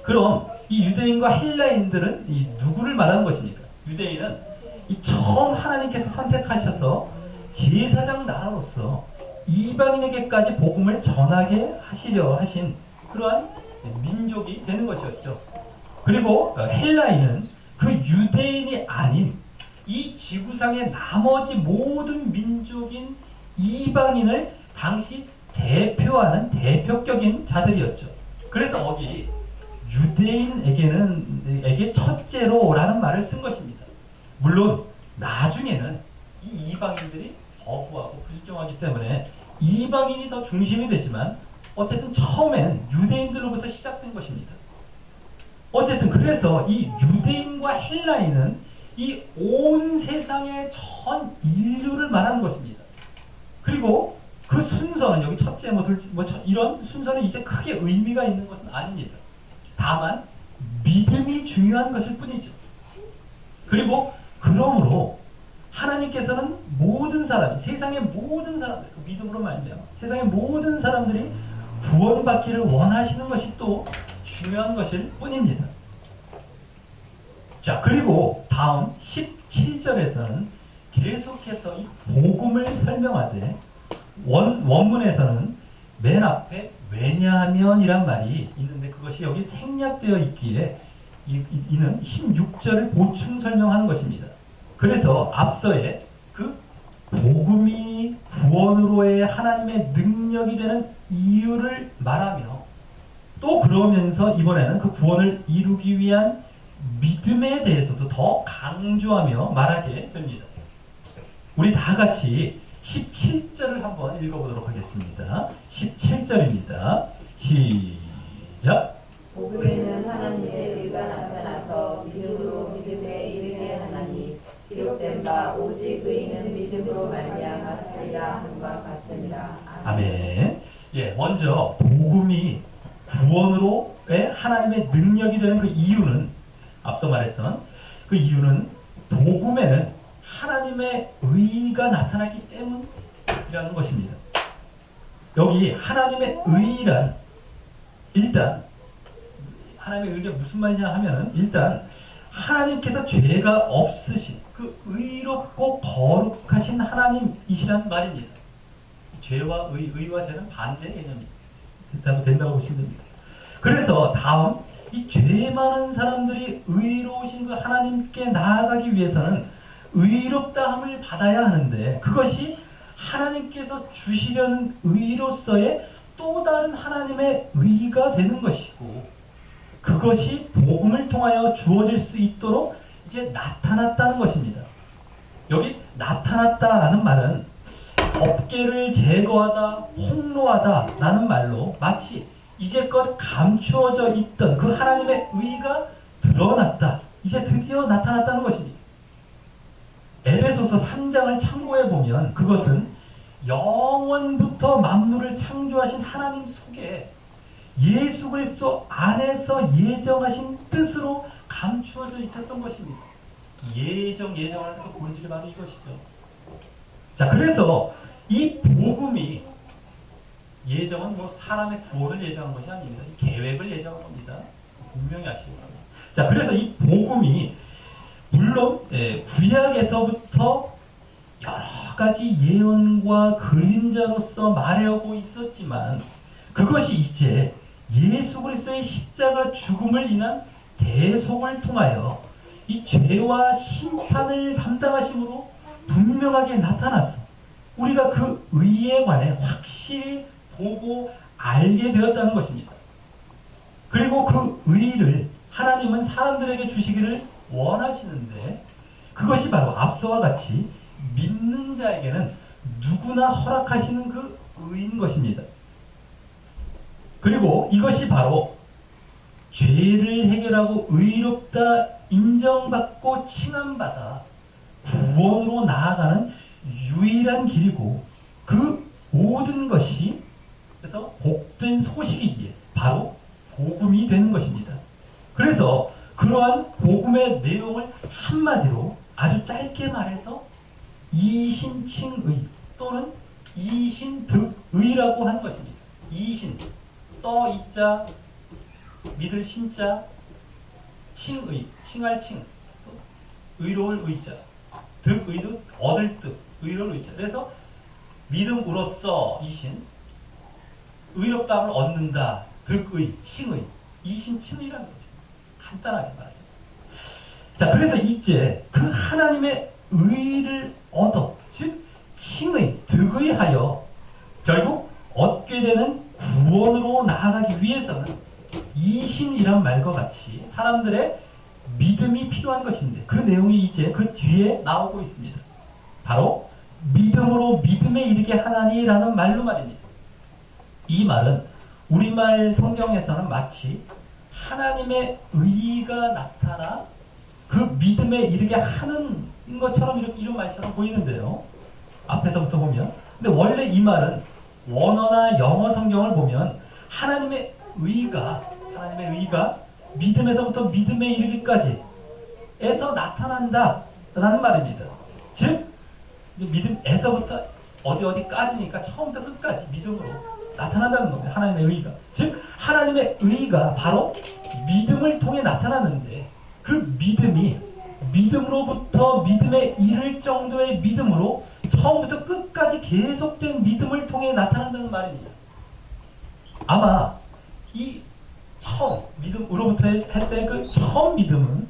그럼 이 유대인과 헬라인들은 이 누구를 말하는 것입니까? 유대인은 이 처음 하나님께서 선택하셔서 제사장 나라로서 이방인에게까지 복음을 전하게 하시려 하신 그러한 민족이 되는 것이었죠. 그리고 헬라인은 그 유대인이 아닌 이 지구상의 나머지 모든 민족인 이방인을 당시 대표하는 대표격인 자들이었죠. 그래서 거기 유대인에게 첫째로라는 말을 쓴 것입니다. 물론 나중에는 이 이방인들이 거부하고 불순종하기 때문에 이방인이 더 중심이 됐지만 어쨌든 처음엔 유대인들로부터 시작된 것입니다. 어쨌든 그래서 이 유대인과 헬라인은 이 온 세상의 전 인류를 말하는 것입니다. 그리고 그 순서는 여기 첫째 이런 순서는 이제 크게 의미가 있는 것은 아닙니다. 다만 믿음이 중요한 것일 뿐이죠. 그리고 그러므로 하나님께서는 모든 사람, 세상의 모든 사람들, 그 믿음으로 말미암아 세상의 모든 사람들이 구원받기를 원하시는 것이 또 중요한 것일 뿐입니다. 자, 그리고 다음 17절에서는 계속해서 이 복음을 설명하되 원문에서는 맨 앞에 왜냐하면이란 말이 있는데 그것이 여기 생략되어 있기에 이는 16절을 보충 설명하는 것입니다. 그래서 앞서의 그 복음이 구원으로의 하나님의 능력이 되는 이유를 말하며 또 그러면서 이번에는 그 구원을 이루기 위한 믿음에 대해서도 더 강조하며 말하게 됩니다. 우리 다 같이 17절을 한번 읽어보도록 하겠습니다. 17절입니다. 시작! 복음에는 하나님의 의가 나타나서 믿음으로 믿음에 이르게 하나니 기록된 바 오직 의인은 믿음으로 말미암았으리라 함과 같으니라. 아멘. 예, 먼저 복음이 구원으로의 하나님의 능력이 되는 그 이유는 앞서 말했던 그 이유는 복음에는 하나님의 의가 나타나기 때문이라는 것입니다. 여기 하나님의 의란 일단 하나님의 의가 무슨 말이냐 하면 일단 하나님께서 죄가 없으신 그 의롭고 거룩하신 하나님이시란 말입니다. 죄와 의와 죄는 반대 개념입니다. 된다고 보시면 됩니다. 그래서 다음 이 죄 많은 사람들이 의로우신 그 하나님께 나아가기 위해서는 의롭다함을 받아야 하는데 그것이 하나님께서 주시려는 의로서의 또 다른 하나님의 의가 되는 것이고 그것이 복음을 통하여 주어질 수 있도록 이제 나타났다는 것입니다. 여기 나타났다라는 말은 법계를 제거하다, 폭로하다 라는 말로 마치 이제껏 감추어져 있던 그 하나님의 의가 드러났다. 이제 드디어 나타났다는 것입니다. 에베소서 3장을 참고해 보면 그것은 영원부터 만물을 창조하신 하나님 속에 예수 그리스도 안에서 예정하신 뜻으로 감추어져 있었던 것입니다. 예정하는 그 본질이 바로 이것이죠. 자, 그래서 이 복음이 예정은 사람의 구원을 예정한 것이 아닙니다. 이 계획을 예정한 겁니다. 분명히 아시기 바랍니다. 자, 그래서 이 복음이 물론 구약에서부터 여러 가지 예언과 그림자로서 말해오고 있었지만 그것이 이제 예수 그리스도의 십자가 죽음을 인한 대속을 통하여 이 죄와 심판을 담당하심으로 분명하게 나타났어. 우리가 그 의에 관해 확실히 보고 알게 되었다는 것입니다. 그리고 그 의를 하나님은 사람들에게 주시기를 원하시는데 그것이 바로 앞서와 같이 믿는 자에게는 누구나 허락하시는 그 의인 것입니다. 그리고 이것이 바로 죄를 해결하고 의롭다 인정받고 칭함받아 구원으로 나아가는 유일한 길이고 그 모든 것이 그래서 복된 소식이기에 바로 복음이 되는 것입니다. 그래서 그러한 복음의 내용을 한마디로 아주 아주 짧게 말해서 이신칭의 또는 이신득의라고 하는 것입니다. 이신, 써 이자, 믿을 신자, 칭의, 칭할 칭, 의로울 의자, 득의도 얻을 득, 의로울 의자. 그래서 믿음으로써 이신, 의롭다함을 얻는다, 득의, 칭의, 이신칭의라는 것입니다. 간단하게 말하죠. 자, 그래서 이제 그 하나님의 의를 얻어, 즉 칭의, 득의하여 결국 얻게 되는 구원으로 나아가기 위해서는 이신이란 말과 같이 사람들의 믿음이 필요한 것인데 그 내용이 이제 그 뒤에 나오고 있습니다. 바로 믿음으로 믿음에 이르게 하나니라는 말로 말입니다. 이 말은 우리말 성경에서는 마치 하나님의 의가 나타나 그 믿음에 이르게 하는 것처럼 이런 말처럼 보이는데요. 앞에서부터 보면. 근데 원래 이 말은 원어나 영어 성경을 보면 하나님의 의가 믿음에서부터 믿음에 이르기까지 에서 나타난다 라는 말입니다. 즉 믿음에서부터 어디까지니까 처음부터 끝까지 믿음으로 나타난다는 겁니다. 하나님의 의가. 즉 하나님의 의가 바로 믿음을 통해 나타나는데 그 믿음이 믿음으로부터 믿음에 이를 정도의 믿음으로 처음부터 끝까지 계속된 믿음을 통해 나타난다는 말입니다. 아마 이 처음 믿음으로부터 할 때 그 처음 믿음은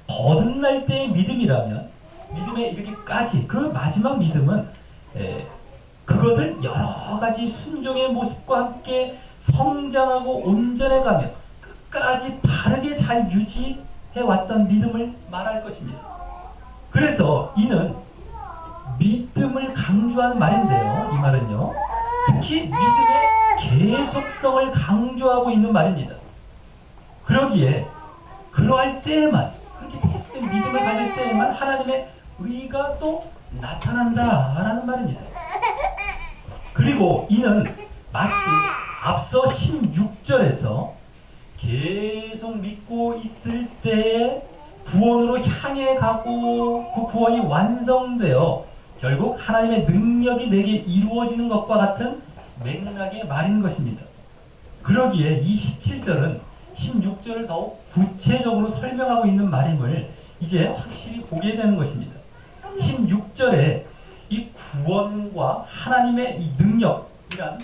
거듭날 때의 믿음이라면 믿음에 이르기까지 그 마지막 믿음은 그것을 여러 가지 순종의 모습과 함께 성장하고 온전해가며 끝까지 바르게 잘 유지해왔던 믿음을 말할 것입니다. 그래서 이는 믿음을 강조하는 말인데요. 이 말은요. 특히 믿음의 계속성을 강조하고 있는 말입니다. 그러기에 그러할 때에만 그렇게 계속된 믿음을 가질 때에만 하나님의 의가 또 나타난다라는 말입니다. 그리고 이는 마치 앞서 16절에서 계속 믿고 있을 때에 구원으로 향해 가고 그 구원이 완성되어 결국 하나님의 능력이 내게 이루어지는 것과 같은 맥락의 말인 것입니다. 그러기에 이 17절은 16절을 더욱 구체적으로 설명하고 있는 말임을 이제 확실히 보게 되는 것입니다. 16절에 이 구원과 하나님의 이 능력이란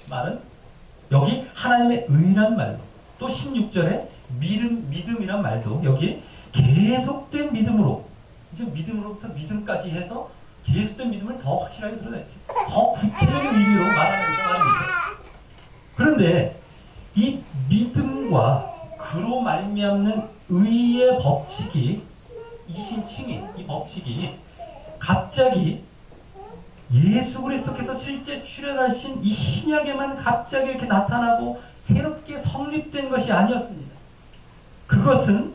말은 여기 하나님의 의란 말로 또 16절에 믿음이란 말도 여기 계속된 믿음으로 이제 믿음으로부터 믿음까지 해서 계속된 믿음을 더 확실하게 드러냈죠. 더 구체적인 의미로 말하면서 말입니다. 그런데 이 믿음과 그로 말미암는 의의 법칙이 이신칭의 이 법칙이 갑자기 예수 그리스도께서 실제 출현하신 이 신약에만 갑자기 이렇게 나타나고 새롭게 성립된 것이 아니었습니다. 그것은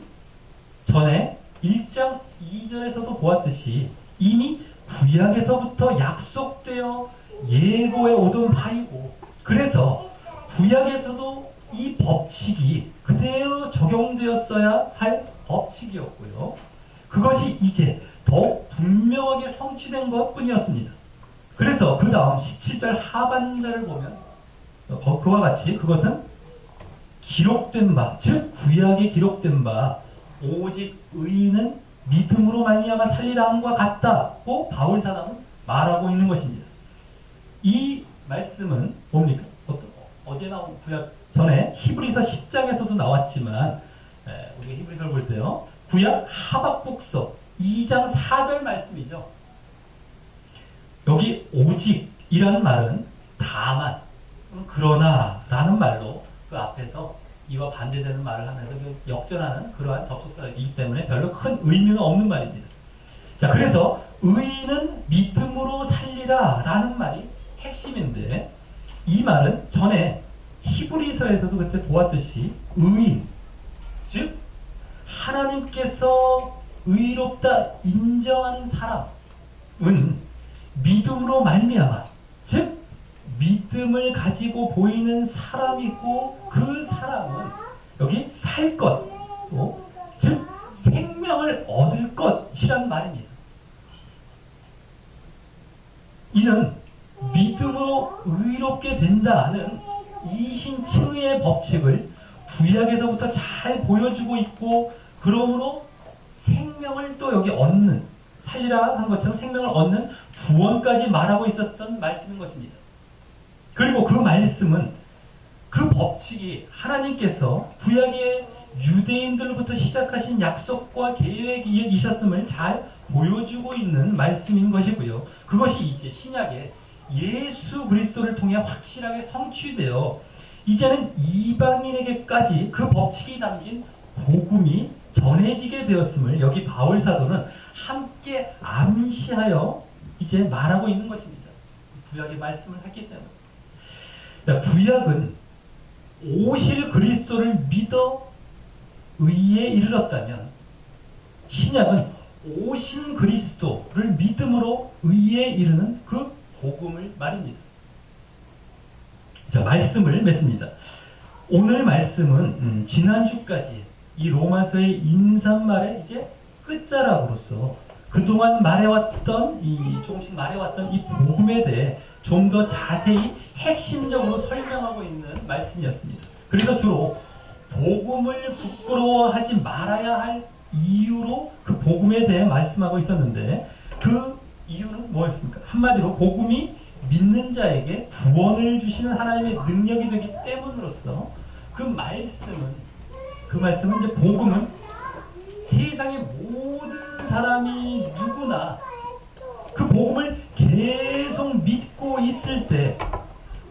전에 1장 2절에서도 보았듯이 이미 구약에서부터 약속되어 예고해 오던 바이고 그래서 구약에서도 이 법칙이 그대로 적용되었어야 할 법칙이었고요. 그것이 이제 더욱 분명하게 성취된 것뿐이었습니다. 그래서 그 다음 17절 하반절을 보면 그와 같이 그것은 기록된 바, 즉 구약에 기록된 바 오직 의인은 믿음으로 말미암아 살리라 함과 같다고 바울 사도는 말하고 있는 것입니다. 이 말씀은 뭡니까? 어디에 나온 구약 전에 히브리서 10장에서도 나왔지만 우리가 히브리서를 볼 때요. 구약 하박국서 2장 4절 말씀이죠. 여기 오직이라는 말은 다만 그러나 라는 말로 그 앞에서 이와 반대되는 말을 하면서 역전하는 그러한 접속사이기 때문에 별로 큰 의미는 없는 말입니다. 자, 그래서 의인은 믿음으로 살리라 라는 말이 핵심인데 이 말은 전에 히브리서에서도 그때 보았듯이 의인, 즉 하나님께서 의롭다 인정하는 사람은 믿음으로 말미암아, 즉 믿음을 가지고 보이는 사람이고 그 사람은 여기 살 것, 즉 생명을 얻을 것이란 말입니다. 이는 믿음으로 의롭게 된다는 이신칭의의 법칙을 구약에서부터 잘 보여주고 있고, 그러므로 생명을 또 여기 얻는, 살리라 한 것처럼 생명을 얻는 구원까지 말하고 있었던 말씀인 것입니다. 그리고 그 말씀은, 그 법칙이 하나님께서 구약의 유대인들로부터 시작하신 약속과 계획이셨음을 잘 보여주고 있는 말씀인 것이고요. 그것이 이제 신약에 예수 그리스도를 통해 확실하게 성취되어 이제는 이방인에게까지 그 법칙이 담긴 복음이 전해지게 되었음을 여기 바울 사도는 함께 암시하여 이제 말하고 있는 것입니다. 구약의 말씀을 했기 때문에. 구약은 오실 그리스도를 믿어 의에 이르렀다면, 신약은 오신 그리스도를 믿음으로 의에 이르는 그 복음을 말입니다. 자, 말씀을 맺습니다. 오늘 말씀은 지난주까지 이 로마서의 인사말의 이제 끝자락으로서 그동안 조금씩 말해왔던 이 복음에 대해 좀 더 자세히 핵심적으로 설명하고 있는 말씀이었습니다. 그래서 주로 복음을 부끄러워하지 말아야 할 이유로 그 복음에 대해 말씀하고 있었는데, 그 이유는 뭐였습니까? 한마디로 복음이 믿는 자에게 구원을 주시는 하나님의 능력이 되기 때문으로써 그 말씀은 이제 복음은 세상의 모든 사람이 누구나 그 복음을 계속 믿고 있을 때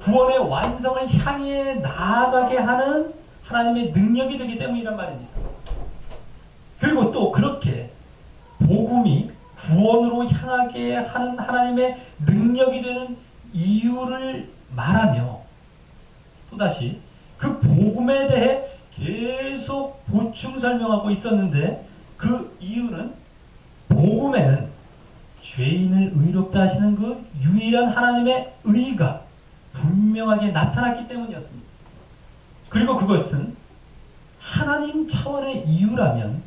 구원의 완성을 향해 나아가게 하는 하나님의 능력이 되기 때문이란 말입니다. 그리고 또 그렇게 복음이 구원으로 향하게 하는 하나님의 능력이 되는 이유를 말하며, 또다시 그 복음에 대해 계속 보충 설명하고 있었는데, 그 이유는 복음에는 죄인을 의롭다 하시는 그 유일한 하나님의 의가 분명하게 나타났기 때문이었습니다. 그리고 그것은 하나님 차원의 이유라면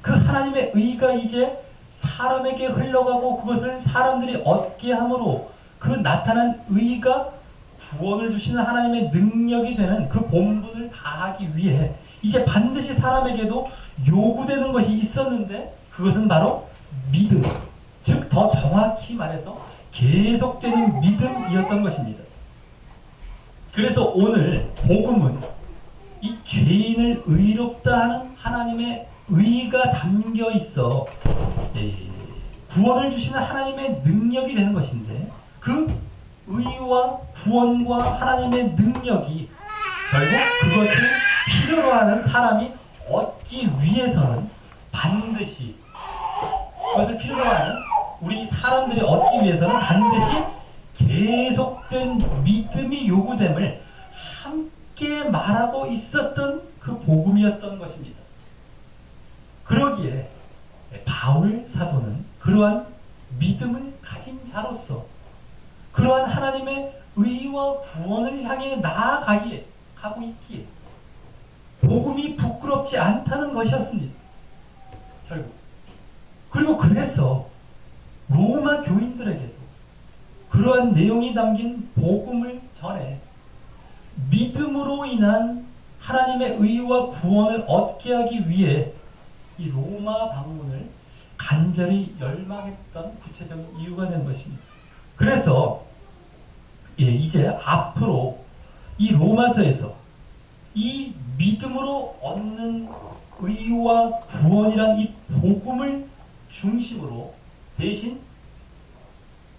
그 하나님의 의가 이제 사람에게 흘러가고 그것을 사람들이 얻게 함으로 그 나타난 의가 구원을 주시는 하나님의 능력이 되는 그 본분을 다하기 위해 이제 반드시 사람에게도 요구되는 것이 있었는데, 그것은 바로 믿음, 즉 더 정확히 말해서 계속되는 믿음이었던 것입니다. 그래서 오늘 복음은 이 죄인을 의롭다 하는 하나님의 의가 담겨 있어 구원을 주시는 하나님의 능력이 되는 것인데, 그 의와 구원과 하나님의 능력이 결국 그것을 필요로 하는 사람이 얻기 위해서는 반드시, 그것을 필요로 하는 우리 사람들이 얻기 위해서는 반드시 계속된 믿음이 요구됨을 함께 말하고 있었던 그 복음이었던 것입니다. 그러기에 바울 사도는 그러한 믿음을 가진 자로서 그러한 하나님의 의와 구원을 향해 가고 있기에 복음이 부끄럽지 않다는 것이었습니다. 결국. 그리고 그래서 로마 교인들에게도 그러한 내용이 담긴 복음을 전해 믿음으로 인한 하나님의 의와 구원을 얻게 하기 위해 이 로마 방문을 간절히 열망했던 구체적인 이유가 된 것입니다. 그래서 이제 앞으로 이 로마서에서 이 믿음으로 얻는 의와 구원이란 이 복음을 중심으로 대신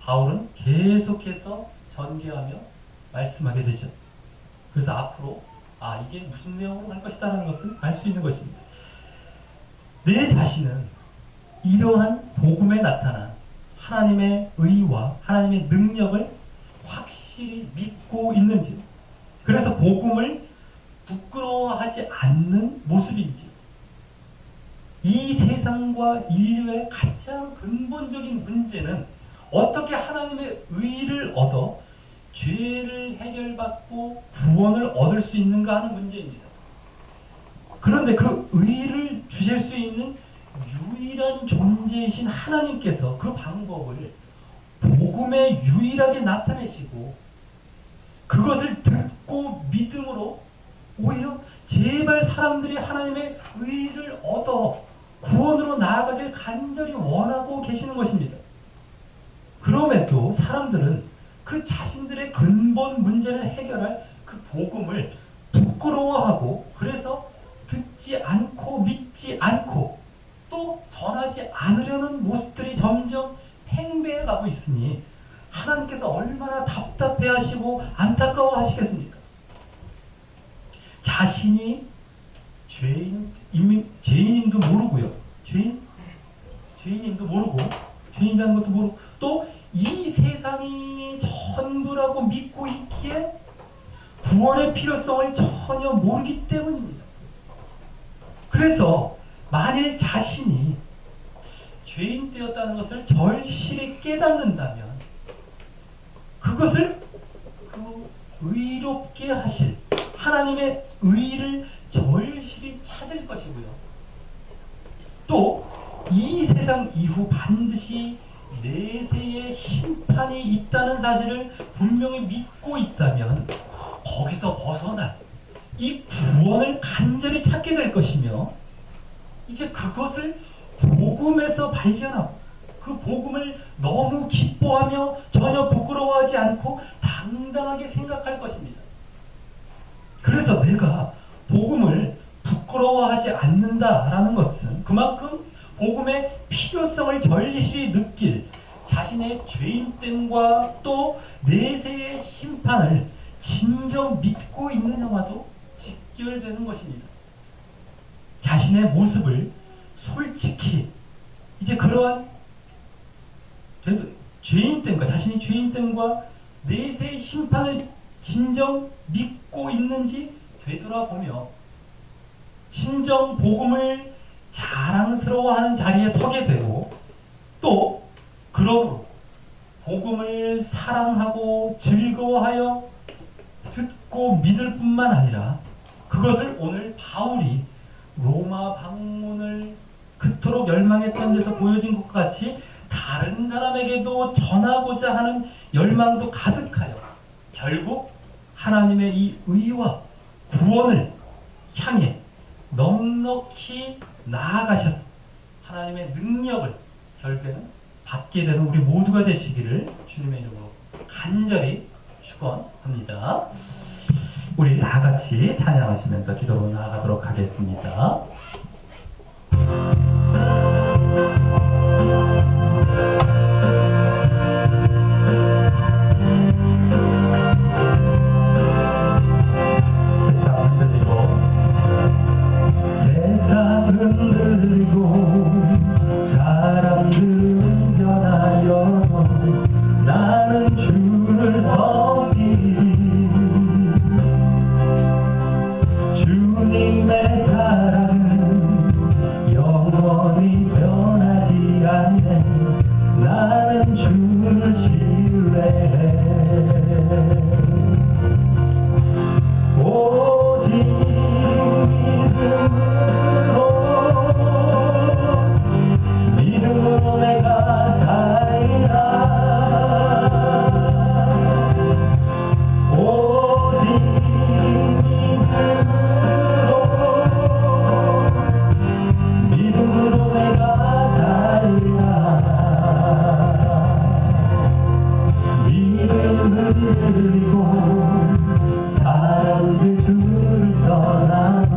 바울은 계속해서 전개하며 말씀하게 되죠. 그래서 앞으로 이게 무슨 내용으로 할 것이다라는 것을 알 수 있는 것입니다. 내 자신은 이러한 복음에 나타난 하나님의 의와 하나님의 능력을 확실히 믿고 있는지, 그래서 복음을 부끄러워하지 않는 모습인지, 이 세상과 인류의 가장 근본적인 문제는 어떻게 하나님의 의를 얻어 죄를 해결받고 구원을 얻을 수 있는가 하는 문제입니다. 그런데 그 의를 주실 수 있는 유일한 존재이신 하나님께서 그 방법을 복음에 유일하게 나타내시고 그것을 듣고 믿음으로 오히려 제발 사람들이 하나님의 의를 얻어 구원으로 나아가길 간절히 원하고 계시는 것입니다. 그럼에도 사람들은 그 자신들의 근본 문제를 해결할 그 복음을 부끄러워하고 그래서 듣지 않고 믿지 않고 또 전하지 않으려는 모습들이 점점 팽배해 가고 있으니 하나님께서 얼마나 답답해하시고 안타까워하시겠습니까? 자신이 죄인임도 모르고요. 죄인임도 모르고 죄인이라는 것도 모르고 또 이 세상이 전부라고 믿고 있기에 구원의 필요성을 전혀 모르기 때문입니다. 그래서 만일 자신이 죄인 되었다는 것을 절실히 깨닫는다면 그것을 그 의롭게 하실 하나님의 의를 절실히 찾을 것이고요. 또 이 세상 이후 반드시 내세의 심판이 있다는 사실을 분명히 믿고 있다면 거기서 벗어나 이 구원을 간절히 찾게 될 것이며 이제 그것을 복음에서 발견하고 그 복음을 너무 기뻐하며 전혀 부끄러워하지 않고 당당하게 생각할 것입니다. 그래서 내가 복음을 부끄러워하지 않는다라는 것은 그만큼 복음의 필요성을 절실히 느낄 자신의 죄인됨과 또 내세의 심판을 진정 믿고 있느냐와도 직결되는 것입니다. 자신의 모습을 솔직히 이제 그러한 죄인됨과 자신이 죄인됨과 내세의 심판을 진정 믿고 있는지 되돌아보며 진정 복음을 자랑스러워하는 자리에 서게 되고 또 그러므로 복음을 사랑하고 즐거워하여 듣고 믿을 뿐만 아니라 그것을 오늘 바울이 로마 방문을 그토록 열망했던 데서 보여진 것과 같이 다른 사람에게도 전하고자 하는 열망도 가득하여 결국 하나님의 이 의와 구원을 향해 넉넉히 나아가셔서 하나님의 능력을 결국에는 받게 되는 우리 모두가 되시기를 주님의 이름으로 간절히 축원합니다. 우리 다 같이 찬양하시면서 기도로 나아가도록 하겠습니다. 세상 흔들리고 사람들은 변하여 나는 주를 섬기리 주님의 사랑은 영원히 변하지 않네 나는 주를 신뢰해 오직 믿음으로 내가 살리라 오직 믿음으로 내가 살리라 믿음 흔들리고 사람들 주를 떠나도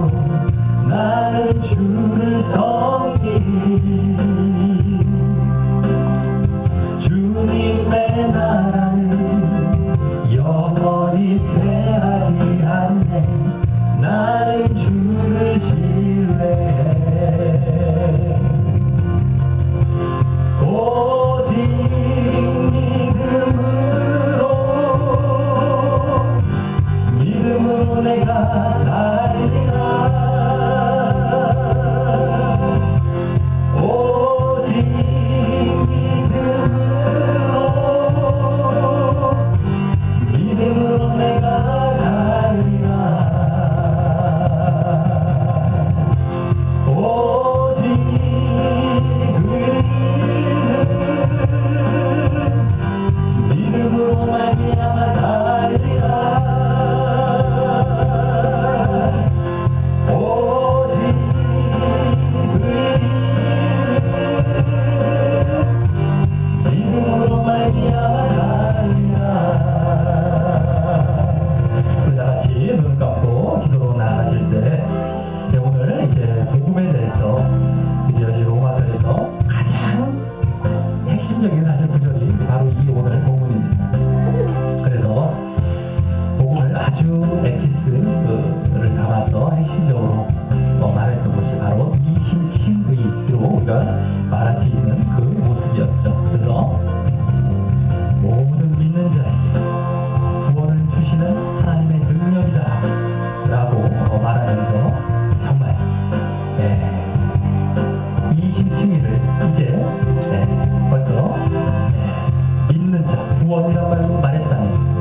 나는 주를 섬기리 주님의 나라는 영원히 쇠하지 않네 나는 주를 신뢰해 오직 믿음으로 내가 살리라 오직 믿음으로 내가 아주 에피스를 담아서 핵심적으로 말했던 것이 바로 이심칭의로 우리가 말할 수 있는 그 모습이었죠. 그래서 모든 믿는 자에게 구원을 주시는 하나님의 능력이다 라고 말하면서 정말 이심칭의를 이제 벌써 믿는 자 구원이라고 말로 말했다니,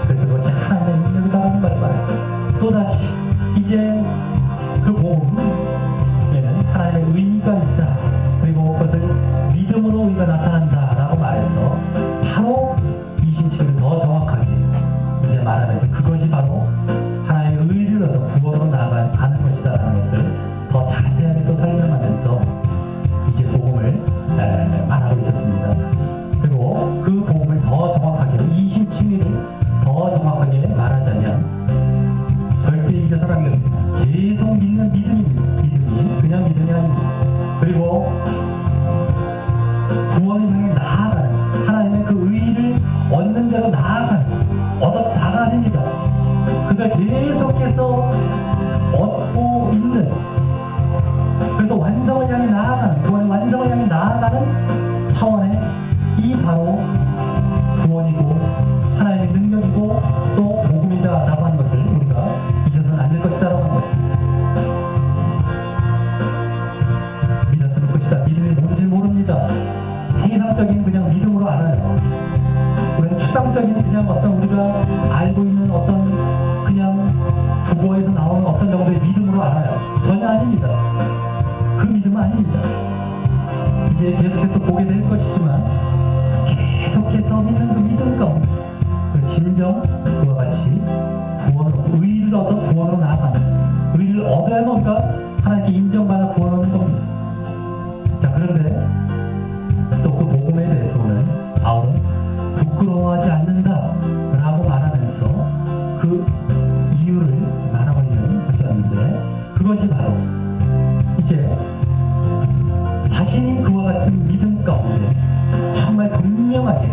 그래서 그것이 하나님의 능력이다라는 말을 말해요. 또다시 이제 그 복음에는 하나님의 의의가 있다, 그리고 그것을 믿음으로 우리가 나타난다라고 말해서 바로 이심칭의를 더 정확하게 이제 말하면서 그것이 바로 하나님의 의의를 얻어 구원으로 나아가는 것이다라는 것을 더 자세하게 또 설명하면서 이제 복음을 말하고 있었습니다. 그리고 그 복음을 더 정확하게 이심칭의를 더 정확하게 말하자면 절대 잊어서라는 것은 계속 믿는 믿음이 그냥 믿음이 아닙니다. 그리고 구원을 향해 나아가는 하나님의 그 의의를 얻는 대로 얻어다가 아닙니다. 그래서 계속해서 얻고 있는, 그래서 완성을 향해 나아가는, 구원의 완성을 향해 나아가는 차원의 이 바로 구원이고 하나님의 능력이고 또 복음이다 라고 하는 것을 우리가 잊어서는 안 될 것이다 라고 하는 것입니다. 믿었을 것이다. 믿음이 뭔지 모릅니다. 세상적인 그냥 믿음으로 알아요. 우리는 추상적인 그냥 어떤 우리가 알고 있는 어떤 그냥 국어에서 나오는 어떤 정도의 믿음으로 알아요. 전혀 아닙니다. 그 믿음은 아닙니다. 이제 계속해서 보게 될 것이지만 계속해서 믿는 그 믿음 가운데 그 진정 그와 같이 구원으로 의의를 얻어 구원으로 나아가는, 의의를 얻어야 뭔가 하나님께 인정받아 구원하는 겁니다. 자, 그런데 또 그 복음에 대해서 오늘 바울은 부끄러워하지 않는다 라고 말하면서 그 이유를 말하고 있는 것이었는데, 그것이 바로 이제 자신이 그와 같은 믿음 가운데 정말 분명하게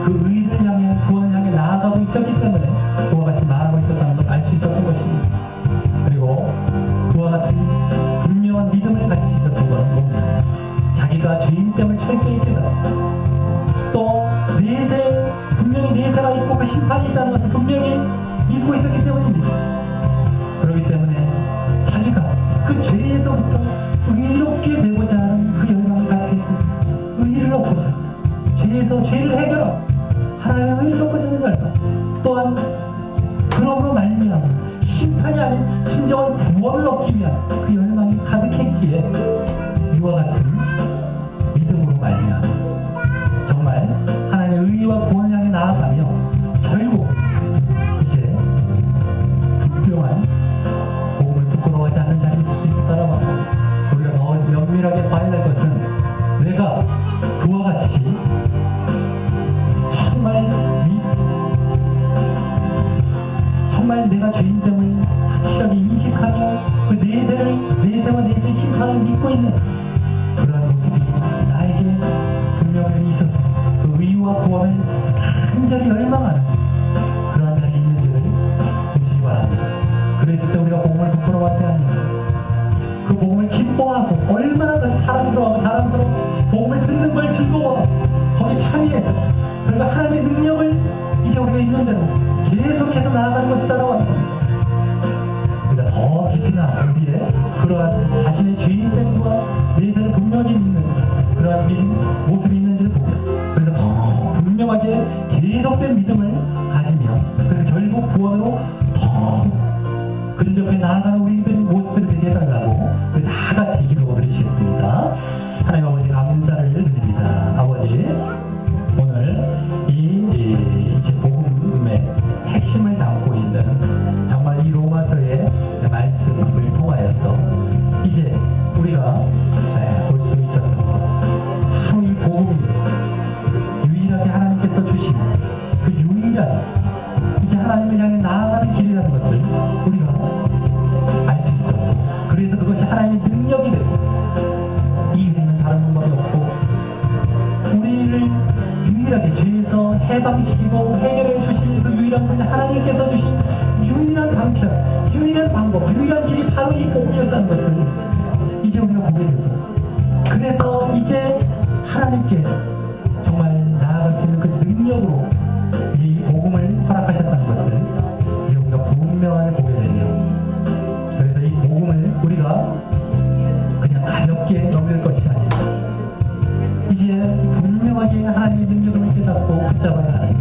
그 의를 향해 구원을 향해 나아가고 있었기 때문에 그와 같이 말하고 있었다는 걸 알 수 있었던 것입니다. 그리고 그와 같은 분명한 믿음을 가질 수 있었던 것은 뭡니까? 자기가 죄인 됨을 철저히 깨달았다. 또 분명히 내세가 있고 그 심판이 있다는 것을 분명히 믿고 있었기 때문입니다. 그렇기 때문에 자기가 그 죄에서부터 의롭게 되고자 하는 그 열망이 갖게 있고, 의를 얻고자 죄에서 죄를 해결하고 하나님의 의를 얻고자 하는 열망, 또한 그러므로 말미암아 심판이 아닌 진정한 구원을 얻기 위한 그 열망이 가득했기에 이와 같은 믿음으로 말미암아 정말 하나님의 의와 구원을 향해 나아가며 결국 이제 분명한 복음을 부끄러워하지 않는 자리에 있을 수 있다라고 합니다. 우리가 더 면밀하게 봐야 될 것은 내가 그와 같이 정말 내가 죄인됨을 확실하게 인식하며 그 내세와 내세의 심판을 믿고 있는 그러한 모습이 나에게 분명히 있어서 그 의와 구원을 간절히 열망하는 그러한 자리에 있는지를 보시기 바랍니다. 그랬을 때 우리가 복음을 부끄러워하지 않으면 그 복음을 기뻐하고 얼마나 그 사랑스러워하고 자랑스러워 복음을 듣는 걸 즐거워하고 거기에 참여해서 그러니까 하나님의 능력을 이제 우리가 있는 대로 계속해서 나아가는 것이다라고 하는 겁니다. 우리가 더 깊이 나아가기 위해 그러한 자신의 죄인됨과 내세를 분명히 믿는 그러한 모습이 있는지를 보고, 그래서 더 분명하게 계속된 믿음을 가지며 그래서 결국 구원으로 더 근접해 나아가는 우리들의 모습들을 되게 해달라고 우리 다 같이 기도 드리시겠습니다. 하나님 아버지 감사를 드립니다. 아버지 오늘 이제 복음의 핵심을 담고 있는 정말 이 로마서의 말씀을 통하여서 이제 우리가 볼 수 있었던 것, 바로 이 복음이 유일하게 하나님께서 주신 그 유일한 이제 하나님을 향해 나아가는 길이라는 것을 우리가 알 수 있었고, 그래서 그것이 하나님의 능력이 되고 이 위에는 다른 방법이 없고 우리를 유일하게 죄에서 해방시키고 해결해 주신 그 유일한 분이 하나님께서 주신 방법, 유일한 길이 바로 이 복음이었다는 것을 이제 우리가 보게 됩니다. 그래서 이제 하나님께 정말 나아갈 수 있는 그 능력으로 이제 이 복음을 허락하셨다는 것을 이제 우리가 분명하게 보게 되네요. 그래서 이 복음을 우리가 그냥 가볍게 넘길 것이 아니라 이제 분명하게 하나님의 능력을 깨닫고 붙잡아야 하는,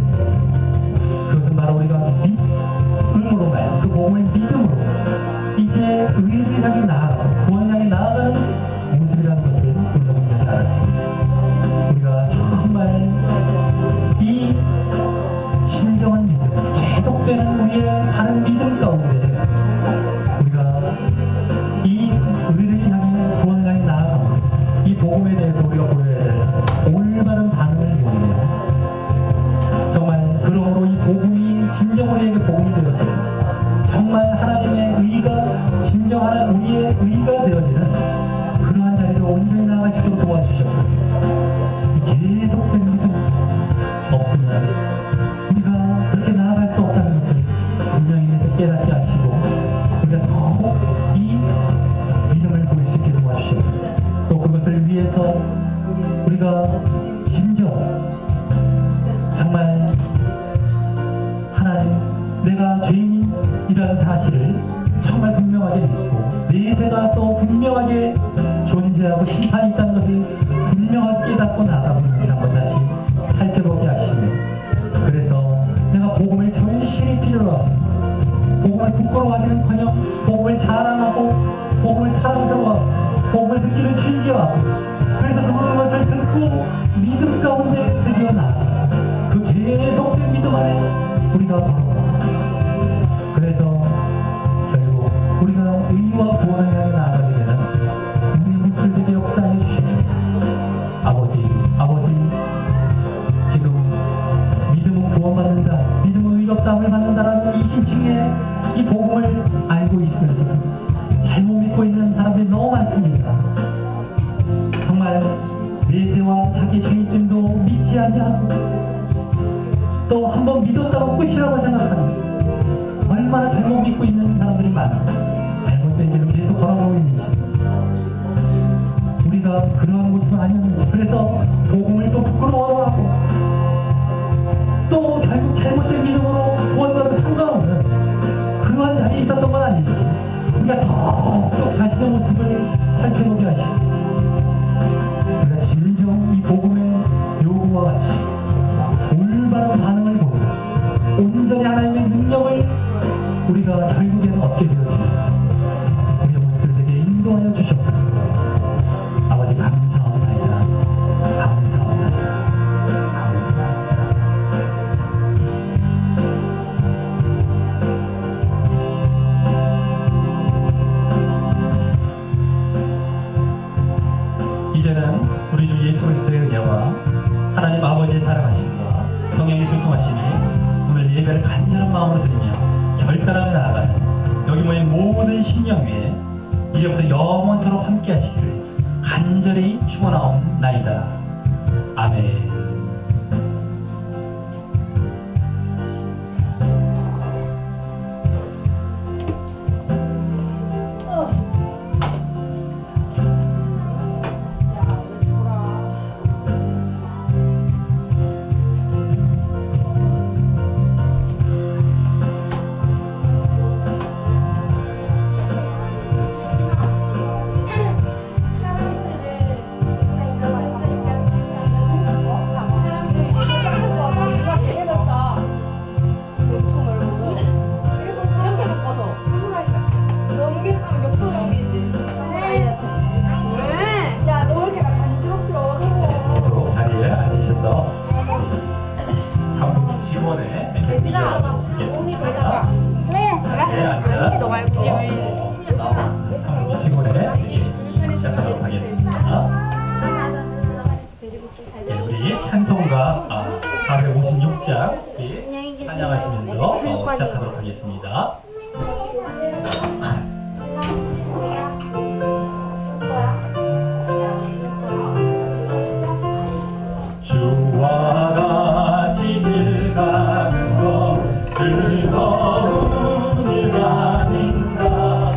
그것은 바로 우리가 믿음으로 말, 그 복음을 믿음으로 이제 의를 향해 나아가고 구원을 향해 나아가는 모습이라는 것을 우리가 분명히 알았습니다. 우리가 정말 이 진정한 믿음, 계속되는 우리의 다른 믿음 가운데 우리가 이 의를 향해 구원을 향해 나아가고 이 복음에 대해서 우리가 보여야 될 올바른 반응을 보이네요. 정말 그러므로 이 복음이 진정 우리에게 복음이 되어지고 정말 하나님의 의가 진정한 우리의 의가 되어지는 그러한 자리로 온전히 나아갈 수 있도록 도와주시옵소서. 계속된 믿음 없으면 우리가 그렇게 나아갈 수 없다는 것을 분명히 깨닫게 하시고 우리가 더욱 이 믿음을 보일 수 있게 도와주시옵소서. 또 그것을 위해서 우리가 진정 정말 하나님, 내가 죄인이라는 사실을 정말 분명하게 믿고 내세가 또 분명하게 존재하고 심판이 있다는 것을 분명하게 깨닫고 나아가고 있는 일 한번 다시 살펴보게 하시며, 그래서 내가 복음을 절실히 필요로 하고 복음을 부끄러워하기는커녕 복음을 자랑하고 복음을 사랑스러워하고 복음을 듣기를 즐겨하고, 그래서 그것을 듣고 믿음 가운데 드디어 나아가서 그 계속된 믿음 안에 우리가 걸어갑니다. 그래서 결국 우리가 의와 구원을 향해 나아가게 되는 우리의 모습을 되게 역사해 주시옵소서. 아버지 지금 믿음은 구원받는다, 믿음은 의롭다함을 받는다라는 이 신칭의 이 복음을 알고 있으면서 잘못 믿고 있는 사람들이 너무 많습니다. 정말 내세와 자기 주인됨도 믿지 않냐고, 또 한 번 믿었다고 끝이라고 생각하는 얼마나 잘못 믿고 있는 사람들이 많아 잘못된 길로 계속 걸어가고 있는지, 우리가 그러한 모습은 아니었는지, 그래서 복음을 또 부끄러워하고 또 결국 잘못된 믿음으로 구원과도 상관없는 그러한 자리에 있었던 건 아닌지 우리가 더욱 자신의 모습을 살펴보게 하시고 우리가 진정 이 복음의 요구와 같이 올바른 반응을 보고 온전히 하나님의 능력을 우리가 결국에는 얻게 되어집니다. 우리의 모습들에게 인도하여 주시옵소서. 아버지 감사합니다. 감사합니다. 감사합니다. 이제는 우리 주 예수 그리스도의 은혜와 하나님 아버지의 사랑하심과 성령의 교통하심이 오늘 예배를 간절한 마음으로 드리며 결단하며 나아가는 여기 모인 모든 심령 위에 이제부터 영원토록 함께 하시기를 간절히 축원하옵나이다. 아멘. 찬송가 456장 찬양하시면서 시작하도록 하겠습니다. 주와 같이 길 가는 것 즐거운 일 아닌가.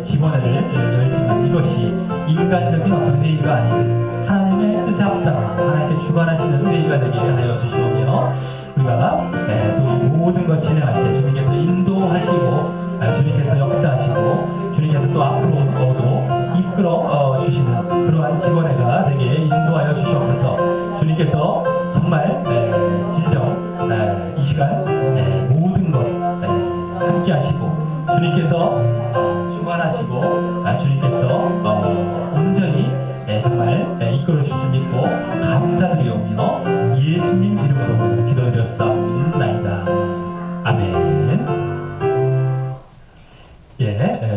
직원회를 열지만 이것이 인간적인 어떤 회의가 아닌 하나님의 뜻에 합당한 하나님께 주관하시는 회의가 되게 하여 주시오며 우리가 또 이 모든 것 진행할 때 주님께서 인도하시고 주님께서 역사하시고 주님께서 또 앞으로도 이끌어 주시는 그러한 직원회가 되게 인도하여 주시옵소서. 주님께서 정말 진정 이 시간 모든 것 함께 하시고 주님께서 주관하시고 주님께서 온전히 정말 이끌어 주실 줄 믿고 감사드리오며 예수님 이름으로 기도드렸사옵나이다. 아멘.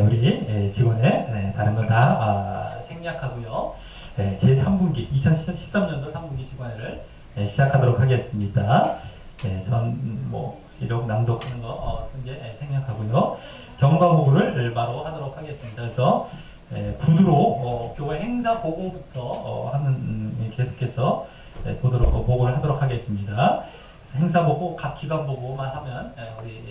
우리 직원의 다른 거 다 생략하고요. 제3분기 2013년도 3분기 직원회를 시작하도록 하겠습니다. 전 기록 낭독하는 거 이제 생략하고요. 경과보고를 바로 하도록 하겠습니다. 그래서 구두로 교회 행사 보고부터 하는 계속해서 보고를 하도록 하겠습니다. 행사 보고 각 기관 보고만 하면 우리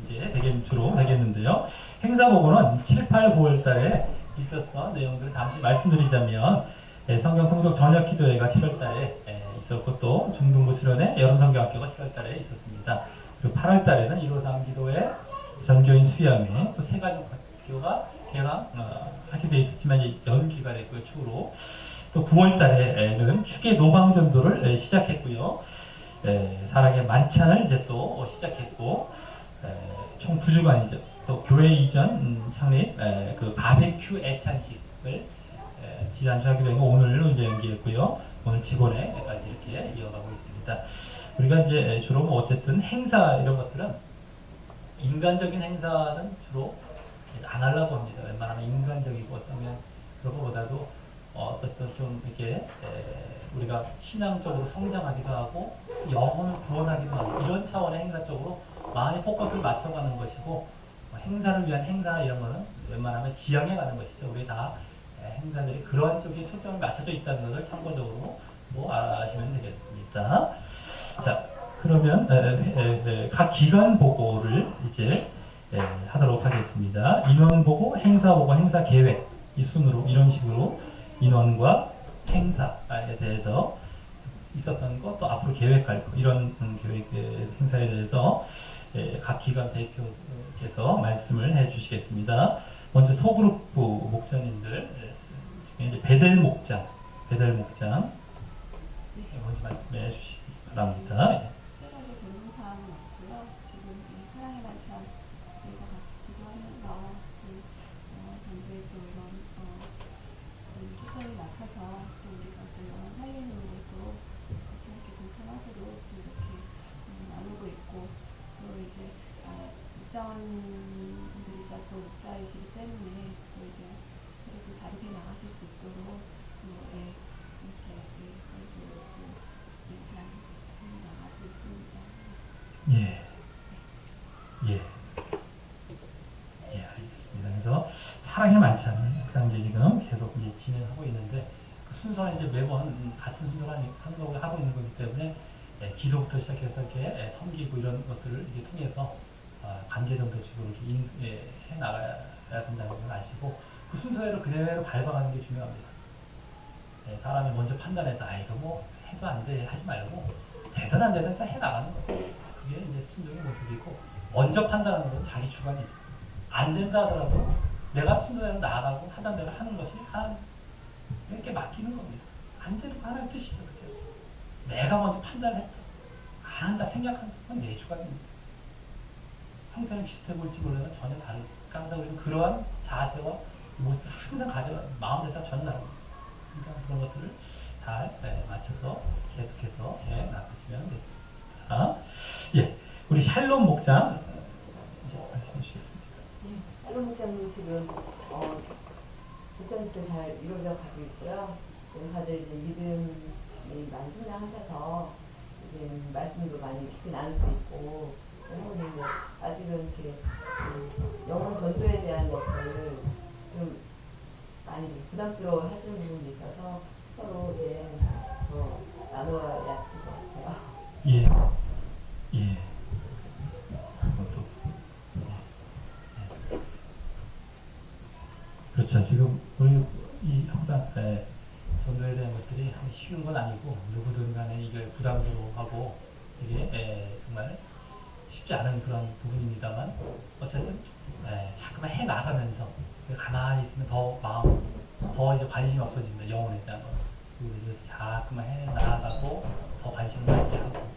이제 주로 되겠는데요. 행사 보고는 7, 8, 9월 달에 있었던 내용들을 잠시 말씀드리자면 성경 통독 저녁 기도회가 7월 달에 있었고 또 중등부 수련회 여름 성경학교가 7월 달에 있었습니다. 그리고 8월 달에는 153 기도회 전교인 수양회 또 세 가지 학교가 개강하게 되어 있었지만 이제 연기가 됐고요. 추후로 또 9월 달에는 축의 노방전도를 시작했고요. 사랑의 만찬을 이제 또 시작했고 총 9주간이죠. 또 교회 이전 창립 그 바베큐 애찬식을 지난주 하기로 했고 오늘로 이제 연기했고요. 오늘 직원회까지 이렇게 이어가고 있습니다. 우리가 이제 주로 어쨌든 행사 이런 것들은 인간적인 행사는 주로 안 하려고 합니다. 웬만하면 인간적이고 어쩌면 그런 것보다도 어떤 좀 이렇게 우리가 신앙적으로 성장하기도 하고 영혼을 구원하기도 하고 이런 차원의 행사 쪽으로 많이 포커스를 맞춰가는 것이고 행사를 위한 행사 이런 거는 웬만하면 지향해 가는 것이죠. 우리 다 행사들이 그러한 쪽에 초점이 맞춰져 있다는 것을 참고적으로 아시면 되겠습니다. 자, 그러면 각 기관 보고를 이제 하도록 하겠습니다. 인원 보고, 행사 보고, 행사 계획 이 순으로 이런 식으로 인원과 행사에 대해서 있었던 것 또 앞으로 계획할 것 이런 계획 행사에 대해서 각 기관 대표께서 말씀을 해주시겠습니다. 먼저 소그룹부 목장님들 이제 베델 목장 먼저 말씀해 주시기 바랍니다. 목장분들이자 또 목자이시기 때문에 또 이제 서로 자립해 나가실 수 있도록 잘 나가고 있습니다. 알겠습니다. 그래서 사랑의 만찬 항상 이제 지금 계속 이제 진행하고 있는데 그 순서는 이제 매번 같은 순서로 하고 있는 거기 때문에 기도부터 시작해서 이렇게 섬기고 이런 것들을 이제 통해서 관계정도식으로 이렇게 해 나가야 된다는 걸 아시고 그 순서대로 그대로 밟아가는 게 중요합니다. 사람이 먼저 판단해서 이거 해도 안 돼 하지 말고 되든 안 되든 해 나가는 거예요. 그게 이제 순종의 모습이고 먼저 판단하는 건 자기 주관이죠. 안 된다 하더라도 내가 순서대로 나아가고 하던 대로 하는 것이 이렇게 맡기는 겁니다. 안 되는 거 하나의 뜻이죠. 그죠? 내가 먼저 판단했다. 안 한다 생각하는 건 내 주관입니다. 형태는 비슷해 보일지 몰라도 전혀 다르죠. 그러니까 우리는 그러한 자세와 모습을 항상 마음 자세가 전혀 다릅니다. 그러니까 그런 것들을 잘 맞춰서 계속해서 나가시면 되겠습니다. 우리 샬롬 목장 이제 말씀해 주시겠습니다. 샬롬 목장님 지금 목장집도 잘 이루어져 가고 있고요. 다들 이제 믿음이 많이 성장하셔서 이제 말씀도 많이 깊이 나눌 수 있고 아직은 이렇게 영혼 전도에 대한 것을 좀 많이 부담스러워 하시는 부분이 있어서 서로 이제 더 나눠야 될 것 같아요. 그렇죠. 지금 우리 이 항상 전도에 대한 것들이 쉬운 건 아니고 누구든 간에 이게 부담스러워하고 이게 정말 쉽지 않은 그런 부분입니다만 어쨌든 자꾸만 해 나가면서 가만히 있으면 더 마음 더 이제 관심이 없어집니다. 영혼에 대한 거. 그래서 자꾸만 해 나가고 더 관심을 많이 하고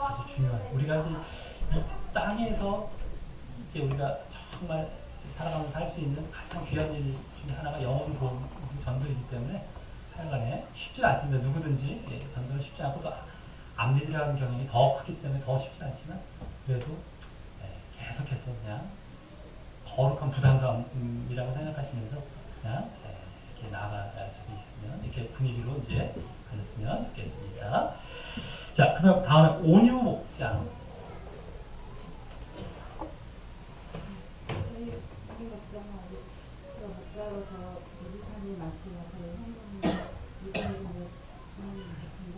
아주 중요한 우리가 이제 이 땅에서 이제 우리가 정말 살아가면서 할 수 있는 가장 귀한 일 중에 하나가 영혼 구원 전도이기 때문에 하여간에 쉽지 않습니다. 누구든지 전도는 쉽지 않고 또 안 믿으려는 경향이 더 크기 때문에 더 쉽지 않지만 그래도 계속해서 그냥 거룩한 부담감이라고 생각하시면서 그냥 이렇게 나아갈 수도 있으면 이렇게 분위기로 이제 가졌으면 좋겠습니다. 자, 그럼 다음에 온유 목장. 저희 우리 목장은 목자로서 미국한이 많지만 저희 성도는 미국에는 건강해가지고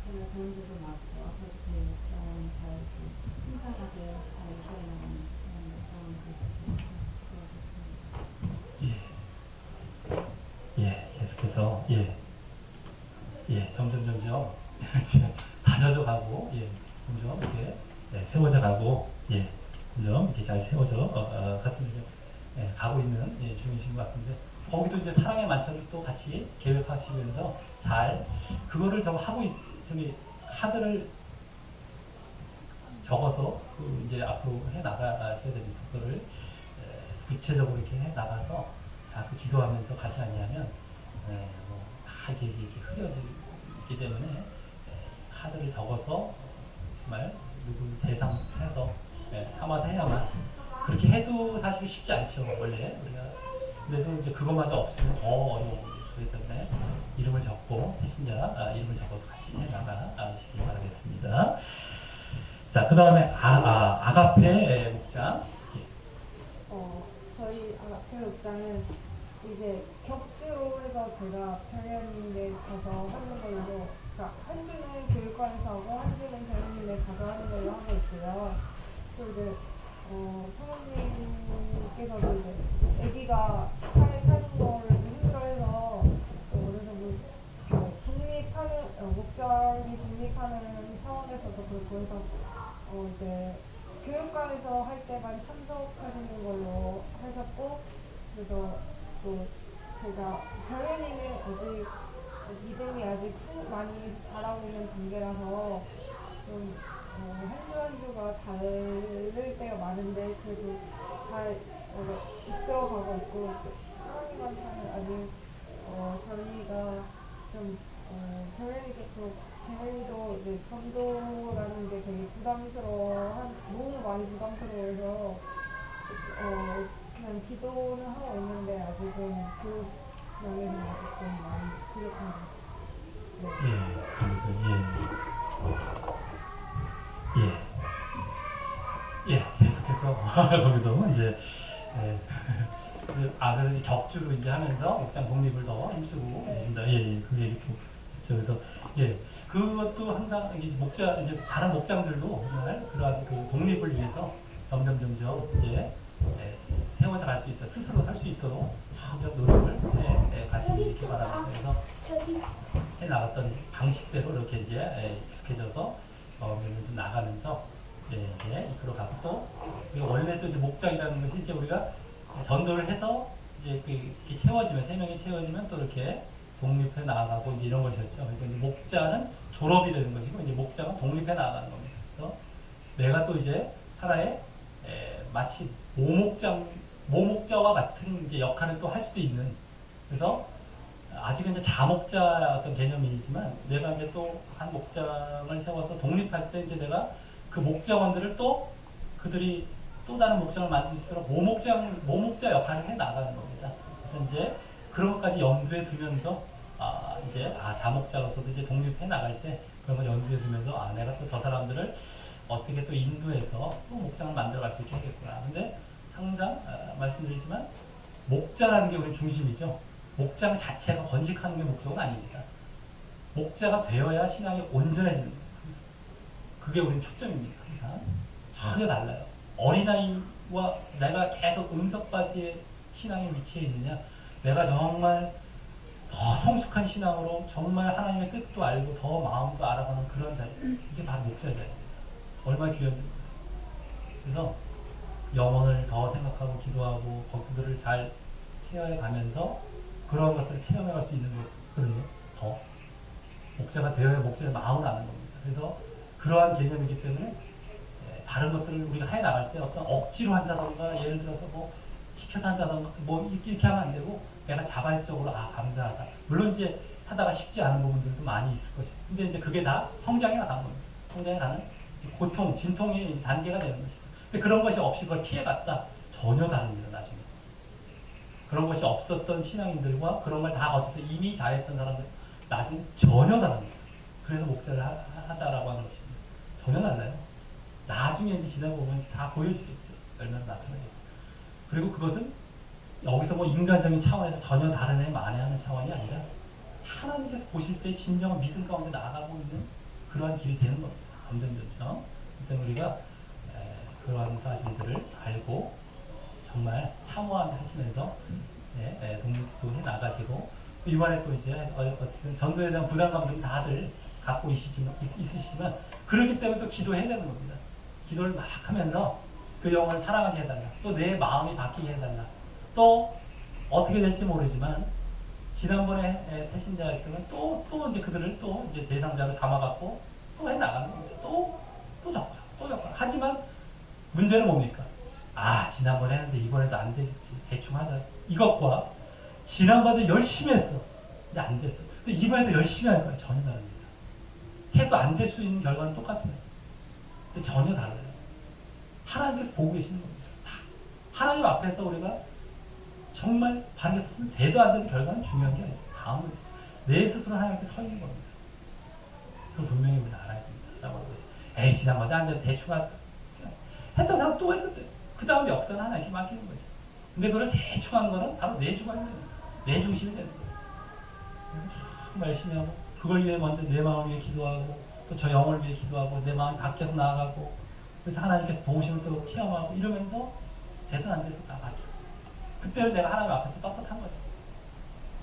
저희가 배운 적도 많고 앞으로 저희 목장은 잘 풍성하게 잘 이끌어나가는 그런 목장을 되었습니다. 계속해서 점점 다져져 가고 점점 이렇게 세워져 가고 점점 이렇게 잘 세워져 갔습니다. 가고 있는 중이신 것 같은데 거기도 이제 사랑의 만찬을 또 같이 계획하시면서 잘 그거를 좀 하고 저기 카드를 적어서 이제 앞으로 해 나가셔야 됩니다. 그거를 구체적으로 이렇게 해 나가서 자꾸 기도하면서 가지 않냐면 다 이렇게 흐려지기 때문에 카드를 적어서 정말 누구 대상해서 삼아서 해야만 그렇게 해도 사실 쉽지 않죠 원래 우리가 근데도 이제 그것마저 없으면 더 어려운 거기 때문에 이름을 적고 배신자 이름을 적어서 같이 해 나가시기 바라겠습니다. 자, 그 다음에 아가페 목장. 저희 아가페 목장은 이제 격주로 해서 제가 평양에 가서 하는 걸로, 그러니까 한 주는 교육관에서 하고 한 주는 평양에 가서 하는 걸로 하고 있고요. 또 이제 사모님께서도 이제 아기가 사는 거를 힘들어해서 어느 정도 독립하는 목장이 독립하는 차원에서도 그렇고 해서 이제 교육관에서 할 때만 참석하시는 걸로 하셨고 그래서 또 제가 별연이는 아직 믿음이 아직 많이 자라고 있는 단계라서 좀 한 주 한 주가 다를 때가 많은데 그래도 잘 이끌어가고 있고 사랑의 만찬은 아직 저희가 좀 별연이도 이제 전도라는 게 되게 너무 많이 부담스러워해서 그냥 기도는 하고 있는데 아직은 그 면에서는 아직 좀 많이 부족한 것 같아요. 계속해서 거기서 이제 그래서 격주로 이제 하면서 목장 독립을 더 힘쓰고 계신다. 그게 이렇게 그래서 그것도 항상 이제 다른 목장들도 정말 그러한 그 독립을 위해서 점점 이제 세워져 갈 수 있다, 스스로 살 수 있도록 점점 노력을 가시기 바랍니다. 그래서 해 나갔던 방식대로 이렇게 이제 익숙해져서 좀 나가면서 이제 이끌어가고 또 원래도 이제 목장이라는 것이 이제 우리가 전도를 해서 이제 이렇게 채워지면 3명이 채워지면 또 이렇게 독립해 나가고 이제 이런 것이었죠. 그러니까 이제 목자는 졸업이 되는 것이고 이제 목자가 독립해 나가는 겁니다. 그래서 내가 또 이제 하나의 마치 모목자와 같은 이제 역할을 또 할 수도 있는 그래서 아직은 이제 자목자 어떤 개념이지만 내가 이제 또 한 목장을 세워서 독립할 때 이제 내가 그 목장원들을 또 그들이 또 다른 목장을 만들 수 있도록 모목자 역할을 해 나가는 겁니다. 그래서 이제 그런 것까지 염두에 두면서 자목자로서도 이제 독립해 나갈 때 그런 걸 염두에 두면서 내가 또 저 사람들을 어떻게 또 인도해서 또 목장을 만들어 갈 수 있게 하겠구나. 근데 항상 말씀드리지만 목자라는 게 우리 중심이죠. 목장 자체가 건식하는 게 목적은 아닙니다. 목자가 되어야 신앙이 온전해지는 겁니다. 그게 우리 초점입니다. 항상 전혀 달라요. 어린아이 내가 계속 응석바지의 신앙에 위치해 있느냐, 내가 정말 더 성숙한 신앙으로 정말 하나님의 뜻도 알고 더 마음도 알아가는 그런 자리, 이게 바로 목자 자리입니다. 얼마나 귀한지. 그래서 영혼을 더 생각하고 기도하고 거기들을 잘 케어해 가면서 그런 것들을 체험해 갈 수 있는 거거든요. 더 목자가 되어야 목자의 마음을 아는 겁니다. 그래서 그러한 개념이기 때문에 다른 것들을 우리가 해 나갈 때 어떤 억지로 한다던가, 예를 들어서 뭐 시켜서 한다던가 뭐 이렇게 하면 안 되고, 내가 자발적으로 감사하다. 물론 이제 하다가 쉽지 않은 부분들도 많이 있을 것이고, 근데 이제 그게 다 성장에 나가는 겁니다. 성장에 가는 고통, 진통의 단계가 되는 것이죠. 근데 그런 것이 없이 그걸 피해갔다, 전혀 다릅니다. 나중에 그런 것이 없었던 신앙인들과 그런 걸 다 거쳐서 이미 잘했던 사람들, 나중에 전혀 다릅니다. 그래서 목자를 하자라고 하는 것입니다. 전혀 달라요. 나중에 이제 지나보면 다 보여지겠죠. 얼마나 나타나겠죠. 그리고 그것은 여기서 뭐 인간적인 차원에서 전혀 다른 애 만회하는 차원이 아니라 하나님께서 보실 때 진정한 믿음 가운데 나아가고 있는 그러한 길이 되는 겁니다. 점점점점. 그래서 우리가 그러한 사실들을 알고 정말 사모함 하시면서 독립도 해 나가시고, 이번에 또 이제 어쨌든 전도에 대한 부담감도 다들 갖고 있으시지만 그러기 때문에 또 기도해야 되는 겁니다. 기도를 막 하면서 그 영혼을 사랑하게 해달라, 또 내 마음이 바뀌게 해달라, 또 어떻게 될지 모르지만 지난번에 태신자였으면 또 이제 그들을 또 이제 대상자로 담아갖고 또 해 나가는 겁니다. 또 적고 하지만 문제는 뭡니까? 지난번에 했는데 이번에도 안 되겠지, 대충 하자. 이것과 지난번에 열심히 했어, 근데 안 됐어. 근데 이번에도 열심히 할 거야. 전혀 다릅니다. 해도 안 될 수 있는 결과는 똑같아요. 근데 전혀 달라요. 하나님께서 보고 계시는 겁니다. 하나님 앞에서 우리가 정말 바르게 섰으면 돼도 안 되는 결과는 중요한 게 아니죠. 다음은 내 스스로 하나님께 서 있는 겁니다. 그걸 분명히 우리가 알아야 됩니다. 에이, 지난번에 안 돼도 대충 하자. 했던 사람 또 했는데 그 다음 역사는 하나님께 맡기는 거죠. 근데 그걸 대충 하는 거는 바로 내 주관이 되는 거예요. 내 중심이 되는 거예요. 정말 열심히 하고, 그걸 위해 먼저 내 마음 위해 기도하고, 또 저 영혼을 위해 기도하고, 내 마음이 바뀌어서 나아가고, 그래서 하나님께서 도우심을 또 체험하고, 이러면서 되든 안 되든 다 바뀌고, 그때는 내가 하나님 앞에서 떳떳한 거죠.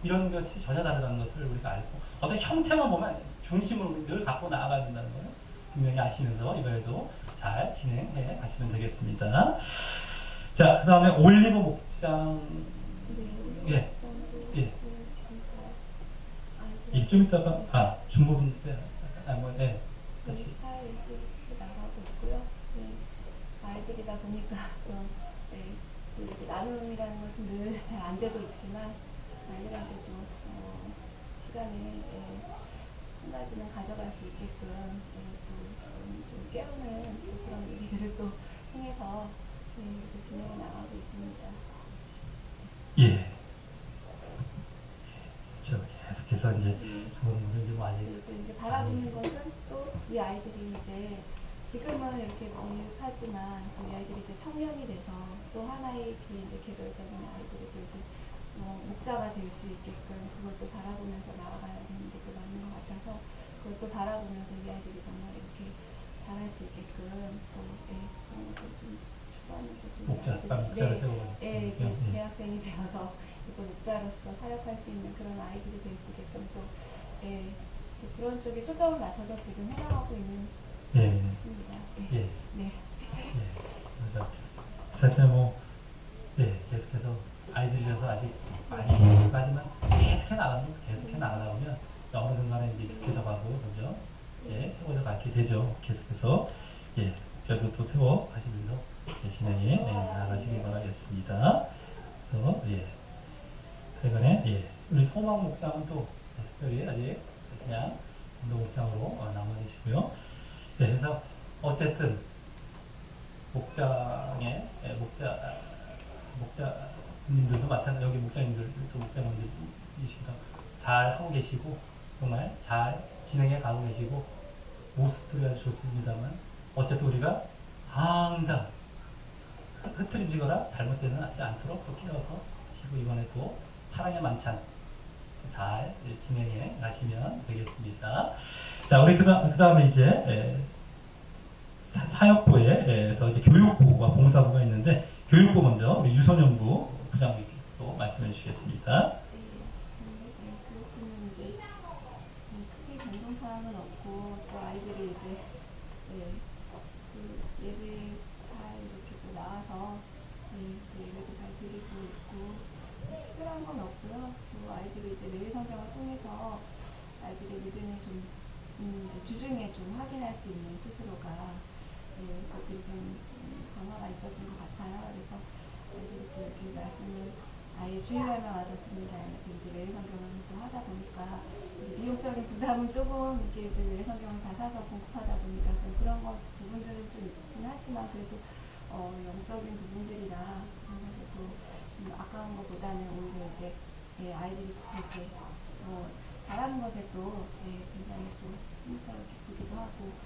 이런 것이 전혀 다르다는 것을 우리가 알고, 어떤 형태만 보면 안 돼요. 중심을 늘 갖고 나아가야 된다는 걸 분명히 아시면서 이번에도 잘 진행해 가시면 되겠습니다. 자, 그 다음에 올리브 목장. 예. 좀 이따가, 중부분 때, 다시 나가고 있고요. 아이들이다 보니까 또 나눔이라는 것은 늘 잘 안 되고 있지만, 아이들한테도 시간에 한 가지는 가져갈 수 있게끔 좀 깨우는 그런 얘기들을 또 통해서 이렇게 진행해 나가고 있습니다. 예. 계속해서 이제 좋은 분들 좀 그리고 이제 바라보는 것은 또 이 아이들이 이제 지금은 이렇게 미흡하지만 이 아이들이 이제 청년이 돼서 또 하나의 이제 개별적인 아이들이 또 이제 목자가 될 수 있게끔 그것도 바라보면서 나아가야 되는 게 또 맞는 것 같아서, 그것도 바라보면서 이 아이들이 정말 이렇게 잘할 수 있게끔 또 그런 것도 좀 추구하면서 좀 목자를 세우고 이제 대학생이 되어서 또 목자로서 사역할 수 있는 그런 아이들이 될 수 있게끔 또 그런 쪽에 초점을 맞춰서 지금 해나가고 있는 것 같습니다. 그래서 계속해서 아이들이라서 아직 많이 까지만 계속해 나가다 보면 어느 순간에 이제 익숙해져 가고, 그죠? 세워져 가게 되죠. 계속해서 목자도 또 세워 가시면서 진행해 나가시기 바라겠습니다. 그래서 최근에 우리 소망 목장은 또 특별히 아직 그냥 운동 목장으로 남아 계시고요. 그래서 어쨌든 목장의 목자님들도 마찬가지, 여기 목자님들도 목자님들이시니까 잘 하고 계시고 정말 잘 진행해 가고 계시고 모습들이 아주 좋습니다만, 어쨌든 우리가 항상 흐트러지거나 잘못되지 않도록 또 깨어서 하시고, 이번에 또 사랑의 만찬 잘 진행해 가시면 되겠습니다. 자, 우리 그 다음에 이제 사역부에서 이제 교육부와 봉사부가 있는데, 교육부 먼저 우리 유선영부 부장님께 또 말씀해 주시겠습니다. 그렇군요. 이제 크게 변동사항은 없고 또 아이들이 이제 그 예배 잘 이렇게 또 나와서 그 예배도 잘 드리고 있고 특별한 건 없고요. 또 아이들이 이제 매일 성경을 통해서 아이들의 믿음이 좀 이제 주중에 좀 확인할 수 있는 스스로가 그것들이 좀 변화가 있어진 것 같아요. 그래서 아이들이 또 이렇게 말씀을 아예 주일날만 와서 듣는 게 아니라 이제 매일 성경을 또 하다 보니까 이제 비용적인 부담은 조금 이게 이제 매일 성경을 다 사서 공급하다 보니까 좀 그런 것 부분들은 좀 있긴 하지만 그래도 영적인 부분들이라 그런 것도 아까운 것보다는 오히려 이제 아이들이 이제 잘하는 것에 또 굉장히 또 힘있다고 기쁘기도 하고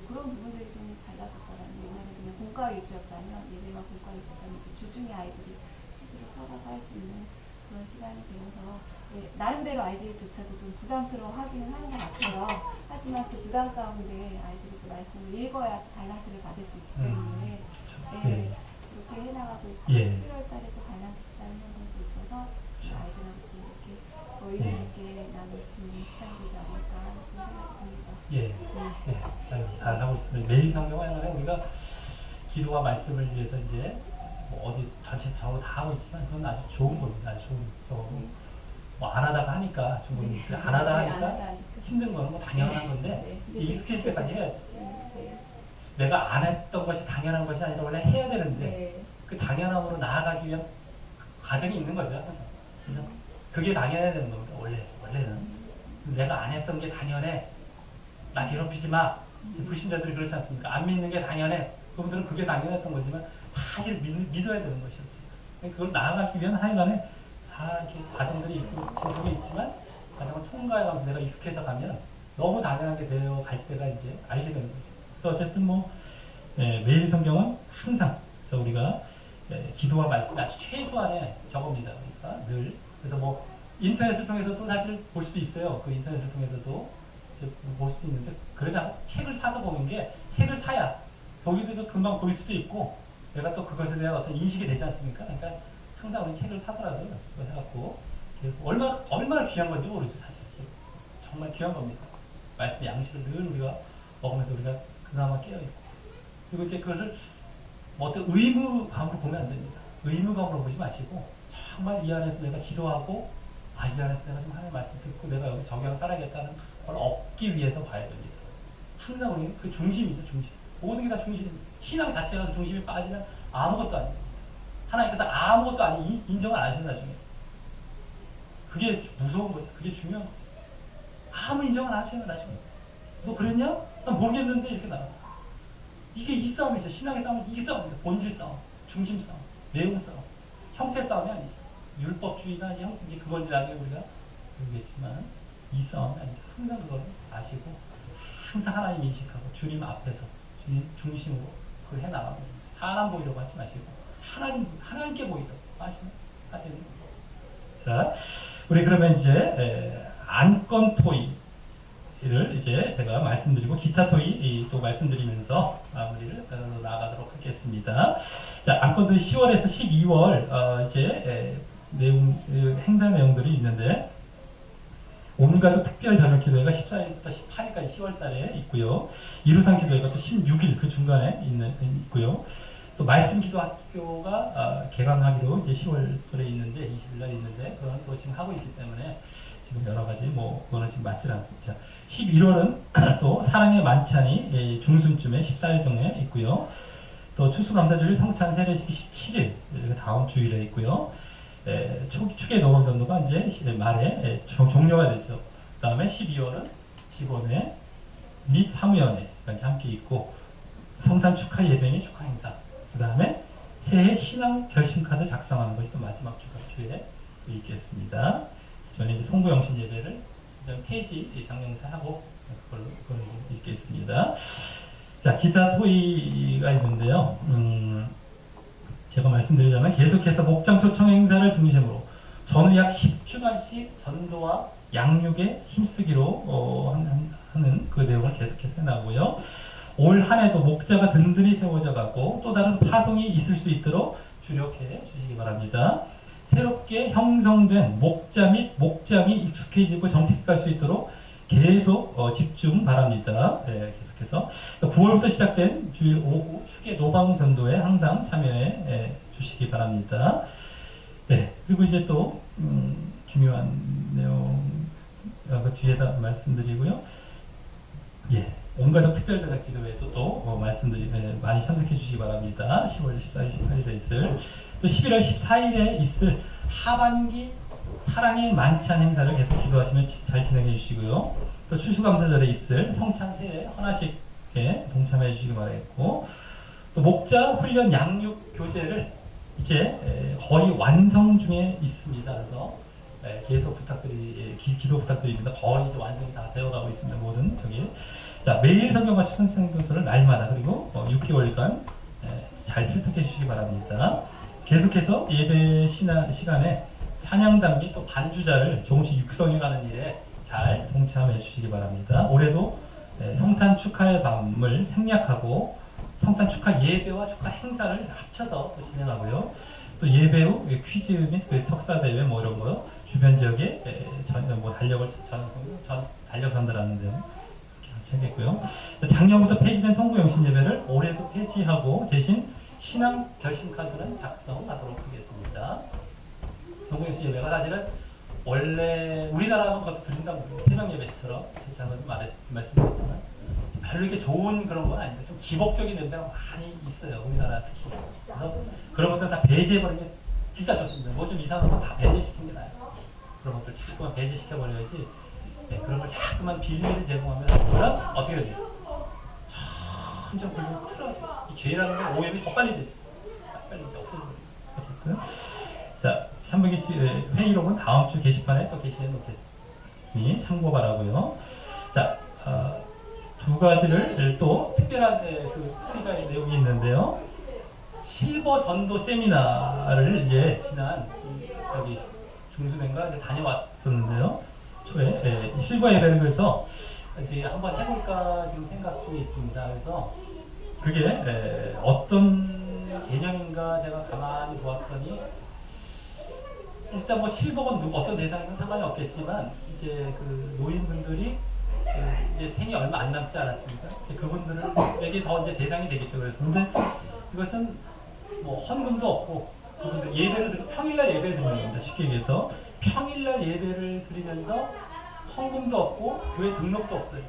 그런 부분들이 좀 달라졌더라는 옛날에 그냥 공과 위주였다면 예배와 공과 위주였다면 이제 주중에 아이들이 스스로 찾아서 할 수 있는 그런 시간이 되어서 나름대로 아이들조차도 좀 부담스러워 하기는 하는 것 같아요. 하지만 그 부담 가운데 아이들이 그 말씀을 읽어야 달란트를 받을 수 있기 때문에 그렇게 해나가고 있고 11월 달에 또 달란트 시장 이런 것도 있어서 아이들하고 이렇게 더 의미 있게 나눌 수 있는 시간이 되지 않을까 그런 생각이 듭니다. 잘하고 있습니다. 매일 성경을 우리가 기도와 말씀을 위해서 이제 어디 전체적으로 다 하고 있지만 그건 아주 좋은 겁니다. 아주 좋은 거고 안 하다가 하니까 충분히 안 하다 하니까 힘든 거는 뭐 당연한 건데 익숙해질 때까지 해야 내가 안 했던 것이 당연한 것이 아니라 원래 해야 되는데 그 당연함으로 나아가기 위한 과정이 있는 거죠. 그래서 그게 당연해야 되는 겁니다. 원래는 내가 안 했던 게 당연해. 나 괴롭히지 마. 불신자들이 그렇지 않습니까? 안 믿는 게 당연해. 그분들은 그게 당연했던 거지만 사실 믿어야 되는 것이었지. 그걸 나아가기 위한 하여간에 다 이렇게 과정들이 있고 진속이 있지만 과정을 통과해가면서 내가 익숙해져 가면 너무 당연하게 되어 갈 때가 이제 알게 되는 거죠. 그래서 어쨌든 매일 성경은 항상 그래서 우리가 기도와 말씀이 아주 최소한의 저겁니다. 그러니까 늘 그래서 인터넷을 통해서도 사실 볼 수도 있어요. 그 인터넷을 통해서도 볼 수도 있는데 그러지 않고 책을 사서 보는 게 책을 사야 보게 되도 금방 보일 수도 있고 내가 또 그것에 대한 어떤 인식이 되지 않습니까? 그러니까 항상 우리 책을 사더라도 그거 해갖고 얼마나 귀한 건지 모르죠. 사실 정말 귀한 겁니다. 말씀 양식을 늘 우리가 먹으면서 우리가 그나마 깨어있고 그리고 이제 그것을 어떤 의무감으로 보면 안 됩니다. 의무감으로 보지 마시고 정말 이 안에서 내가 기도하고 이 안에서 내가 좀 하나님의 말씀 듣고 내가 여기 적용을 살아야겠다는 걸 얻기 위해서 봐야 됩니다. 항상 우리는 그 중심이죠. 중심. 모든 게 다 중심입니다. 신앙 자체가 중심이 빠지면 아무것도 아닙니다. 하나님께서 아무것도 아니 인정을 안 하신 나중에 그게 무서운 거죠. 그게 중요한 거죠. 아무 인정을 안 하시는 나중에 너 그랬냐? 난 모르겠는데 이렇게 나가. 이게 이 싸움이죠. 신앙의 싸움은 이 싸움입니다. 본질 싸움, 중심 싸움, 내용 싸움, 형태 싸움이 아니죠. 율법주의나 이제 그건 나중에 우리가 모르겠지만 이 싸움이 아니죠. 항상 그걸 아시고 항상 하나님 인식하고 주님 앞에서 주님 중심으로 그걸 해나가고 사람 보이려고 하지 마시고 하나님께 보이도록 하시면 되는 거예요. 자, 우리 그러면 이제 안건 토의를 이제 제가 말씀드리고 기타 토의 또 말씀드리면서 마무리를 나가도록 하겠습니다. 자, 안건 토의 10월에서 12월 이제 행사 내용들이 있는데 오늘가족 특별 저녁 기도회가 14일부터 18일까지 10월 달에 있고요. 이루상 기도회가 또 16일 그 중간에 있고요. 또 말씀 기도 학교가 개강하기로 이제 10월달에 있는데 20일 날 있는데 그건 또 지금 하고 있기 때문에 지금 여러 가지 그거는 지금 맞지 않습니다. 11월은 또 사랑의 만찬이 중순쯤에 14일 정도에 있고요. 또 추수감사주일 성찬 세례식이 17일 다음 주일에 있고요. 축의 노동전도가 이제 말에 종료가 되죠. 그 다음에 12월은 직원회 및 사무연회까지 함께 있고 성탄 축하 예배 및 축하 행사 그 다음에 새해 신앙 결심카드 작성하는 것이 또 마지막 주에 있겠습니다. 저는 이제 송구 영신 예배를 페이지 장명사하고 그걸로 있겠습니다. 자, 기타 토의가 있는데요. 제가 말씀드리자면 계속해서 목장 초청 행사를 중심으로 저는 약 10주간씩 전도와 양육에 힘쓰기로 하는 그 내용을 계속해서 해나고요. 올 한 해도 목자가 든든히 세워져 가고 또 다른 파송이 있을 수 있도록 주력해 주시기 바랍니다. 새롭게 형성된 목자 및 목장이 익숙해지고 정착할 수 있도록 계속 집중 바랍니다. 네, 계속해서 9월부터 시작된 주일 오후 축의 노방 전도에 항상 참여해 주시기 바랍니다. 네, 그리고 이제 또 중요한 내용 그 뒤에다 말씀드리고요. 예, 온가족 특별자작 기도회도 또 많이 참석해 주시기 바랍니다. 10월 14일, 18일에 있을 또 11월 14일에 있을 하반기 사랑의 만찬 행사를 계속 기도하시면 잘 진행해 주시고요. 또 추수감사절에 있을 성찬 세례 헌화식에 동참해 주시기 바라겠고, 또 목자 훈련 양육 교재를 이제 거의 완성 중에 있습니다. 그래서 계속 기도 부탁드립니다. 거의 이제 완성이 다 되어가고 있습니다. 모든 저기. 자, 매일 성경과 추천성교서를 날마다 그리고 6개월간 잘 필독해 주시기 바랍니다. 계속해서 예배 시간에 찬양 담기 또 반주자를 조금씩 육성해가는 일에 잘 동참해 주시기 바랍니다. 올해도 성탄 축하의 밤을 생략하고 성탄 축하 예배와 축하 행사를 합쳐서 또 진행하고요. 또 예배 후 퀴즈 및 턱사 대회 뭐 이런 거 주변 지역에 달력 전달하는 등 하겠고요. 작년부터 폐지된 성부영신 예배를 올해도 폐지하고 대신 신앙 결심 카드는 작성하도록 하겠습니다. 성부영신 예배가 사실은 원래 우리나라는 그것도 드린다고 새벽 예배처럼 제가 말씀드렸지만 별로 이렇게 좋은 그런 건 아닌데 좀 기복적인 냄새가 많이 있어요. 우리나라 특히. 그래서 그런 것들 다 배제해버리는 게 진짜 좋습니다. 뭐 좀 이상한 건 다 배제시키는 게 나아요. 그런 것들 자꾸만 배제시켜버려야지. 네, 그런 걸 자꾸만 빌미를 제공하면 그럼 어떻게 되죠? 점점 그걸 틀어져. 이 죄라는 게 오염이 더 빨리 되죠. 빨리 없어져버리죠. 자, 3분기 회의록은 다음 주 게시판에 또 게시해 놓겠으니 참고 바라고요. 자, 두 가지를 또 특별한 토리가 내용이 있는데요. 실버 전도 세미나를 이제 지난 여기 중수맨과 다녀왔었는데요. 초에 실버 예배를 그래서 이제 한번 해볼까 지금 생각 중에 있습니다. 그래서 그게 어떤 개념인가 제가 가만히 보았더니 일단 뭐 실버건 어떤 대상이든 상관이 없겠지만 이제 그 노인분들이 이제 생이 얼마 안 남지 않았습니까? 그분들에게 더 이제 대상이 되겠죠. 그래서 근데 이것은 뭐 헌금도 없고 그분들 예배를 드리고 평일날 예배를 드리는 겁니다. 쉽게 얘기해서 평일날 예배를 드리면서 헌금도 없고 교회 등록도 없어요.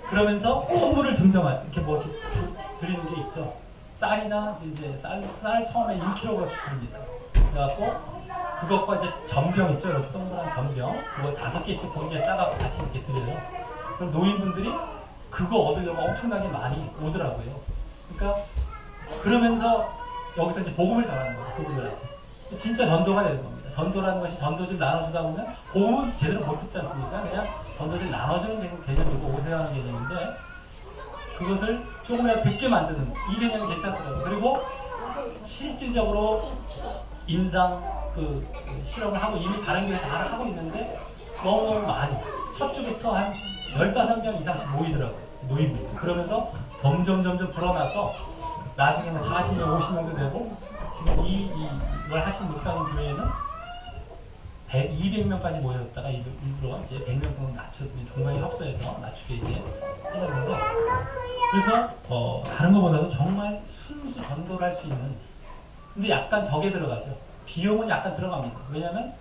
그러면서 선물을 증정한 이렇게 뭐 이렇게 드리는 게 있죠. 쌀이나 이제 쌀 처음에 1kg씩 드립니다. 그래갖고 그것과 이제 전병 있죠. 이렇게 동그란 전병 그거 5개씩 거기에 싸갖고 같이 이렇게 드려요. 그럼 노인분들이 그거 얻으려고 엄청나게 많이 오더라고요. 그러니까 그러면서 여기서 이제 복음을 전하는 거예요. 그분들한테 진짜 전도가 되는 겁니다. 전도라는 것이 전도들 나눠주다 보면 복음은 제대로 못 듣지 않습니까? 그냥 전도들 나눠주는 개념이고 오세하는 개념인데 그것을 조금이라도 듣게 만드는 이 개념이 괜찮더라고요. 그리고 실질적으로 임상 실험을 하고 이미 다른 교회 다 하고 있는데 너무너무 많이 첫 주부터 한 15명 이상씩 모이더라고요. 노인분들. 그러면서 점점 불어나서 나중에는 40명, 50명도 되고 지금 이걸 하신 목사님 교회는 200명까지 모였다가 일부러 이제 100명 정도 중간에 합소해서 낮추게 이제 해놨는데 그래서 다른 것보다도 정말 순수 전도를 할 수 있는 근데 약간 적게 들어가죠. 비용은 약간 들어갑니다. 왜냐면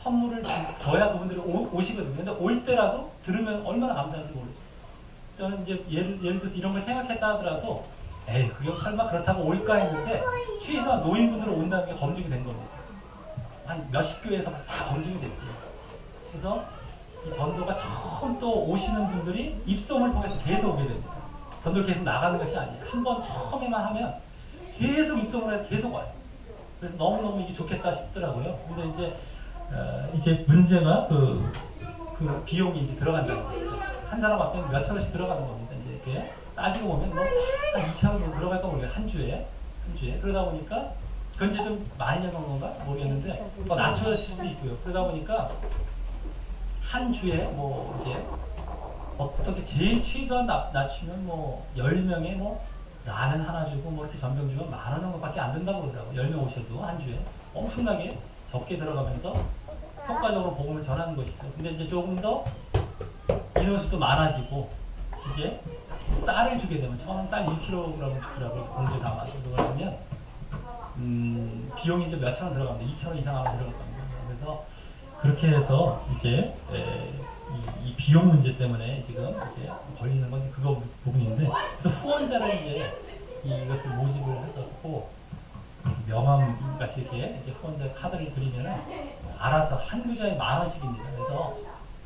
선물을 줘야 그분들이 오시거든요. 근데 올 때라도 들으면 얼마나 감사한지 모르죠. 저는 이제 예를 들어서 이런 걸 생각했다 하더라도 에이 그게 설마 그렇다고 올까 했는데 최소한 노인분들 온다는 게 검증이 된 겁니다. 한 몇십 교회에서 다 검증이 됐어요. 그래서 이 전도가 처음 또 오시는 분들이 입소문을 통해서 계속 오게 됩니다. 전도를 계속 나가는 것이 아니에요. 한 번 처음에만 하면 계속 입소문을 해서 계속 와요. 그래서 너무너무 이게 좋겠다 싶더라고요. 근데 이제 문제가 그 비용이 이제 들어간다는 거죠. 한 사람 앞에 몇천 원씩 들어가는 겁니다. 이제 이렇게 따지고 보면 뭐 한 2천 원 정도 들어갈까 모르겠어요. 한 주에. 그러다 보니까 그건 이제 좀 많이 나간 건가 모르겠는데 뭐 낮춰질 수도 있고요. 그러다 보니까 한 주에 뭐 이제 어떻게 제일 최소한 낮추면 뭐 10명에 뭐 라면 하나 주고 뭐 이렇게 전병 주면 10,000원 정도밖에 안 된다고 그러더라고. 10명 오셔도 한 주에 엄청나게 적게 들어가면서 효과적으로 복음을 전하는 것이죠. 근데 이제 조금 더 인원수도 많아지고 이제 쌀을 주게 되면 처음 쌀 1kg 주더라고요. 공주에 담아서 그걸 하면 비용이 이제 몇천 원 들어갑니다. 2,000원 이상 하면 들어갈 겁니다. 그래서 그렇게 해서 이제 이 비용 문제 때문에 지금 이제 걸리는 건 그거 부분인데, 그래서 후원자를 이제 이것을 모집을 해갖고 명함 같이 이렇게 이제 후원자 카드를 드리면은 알아서 한 구자에 10,000원씩입니다. 그래서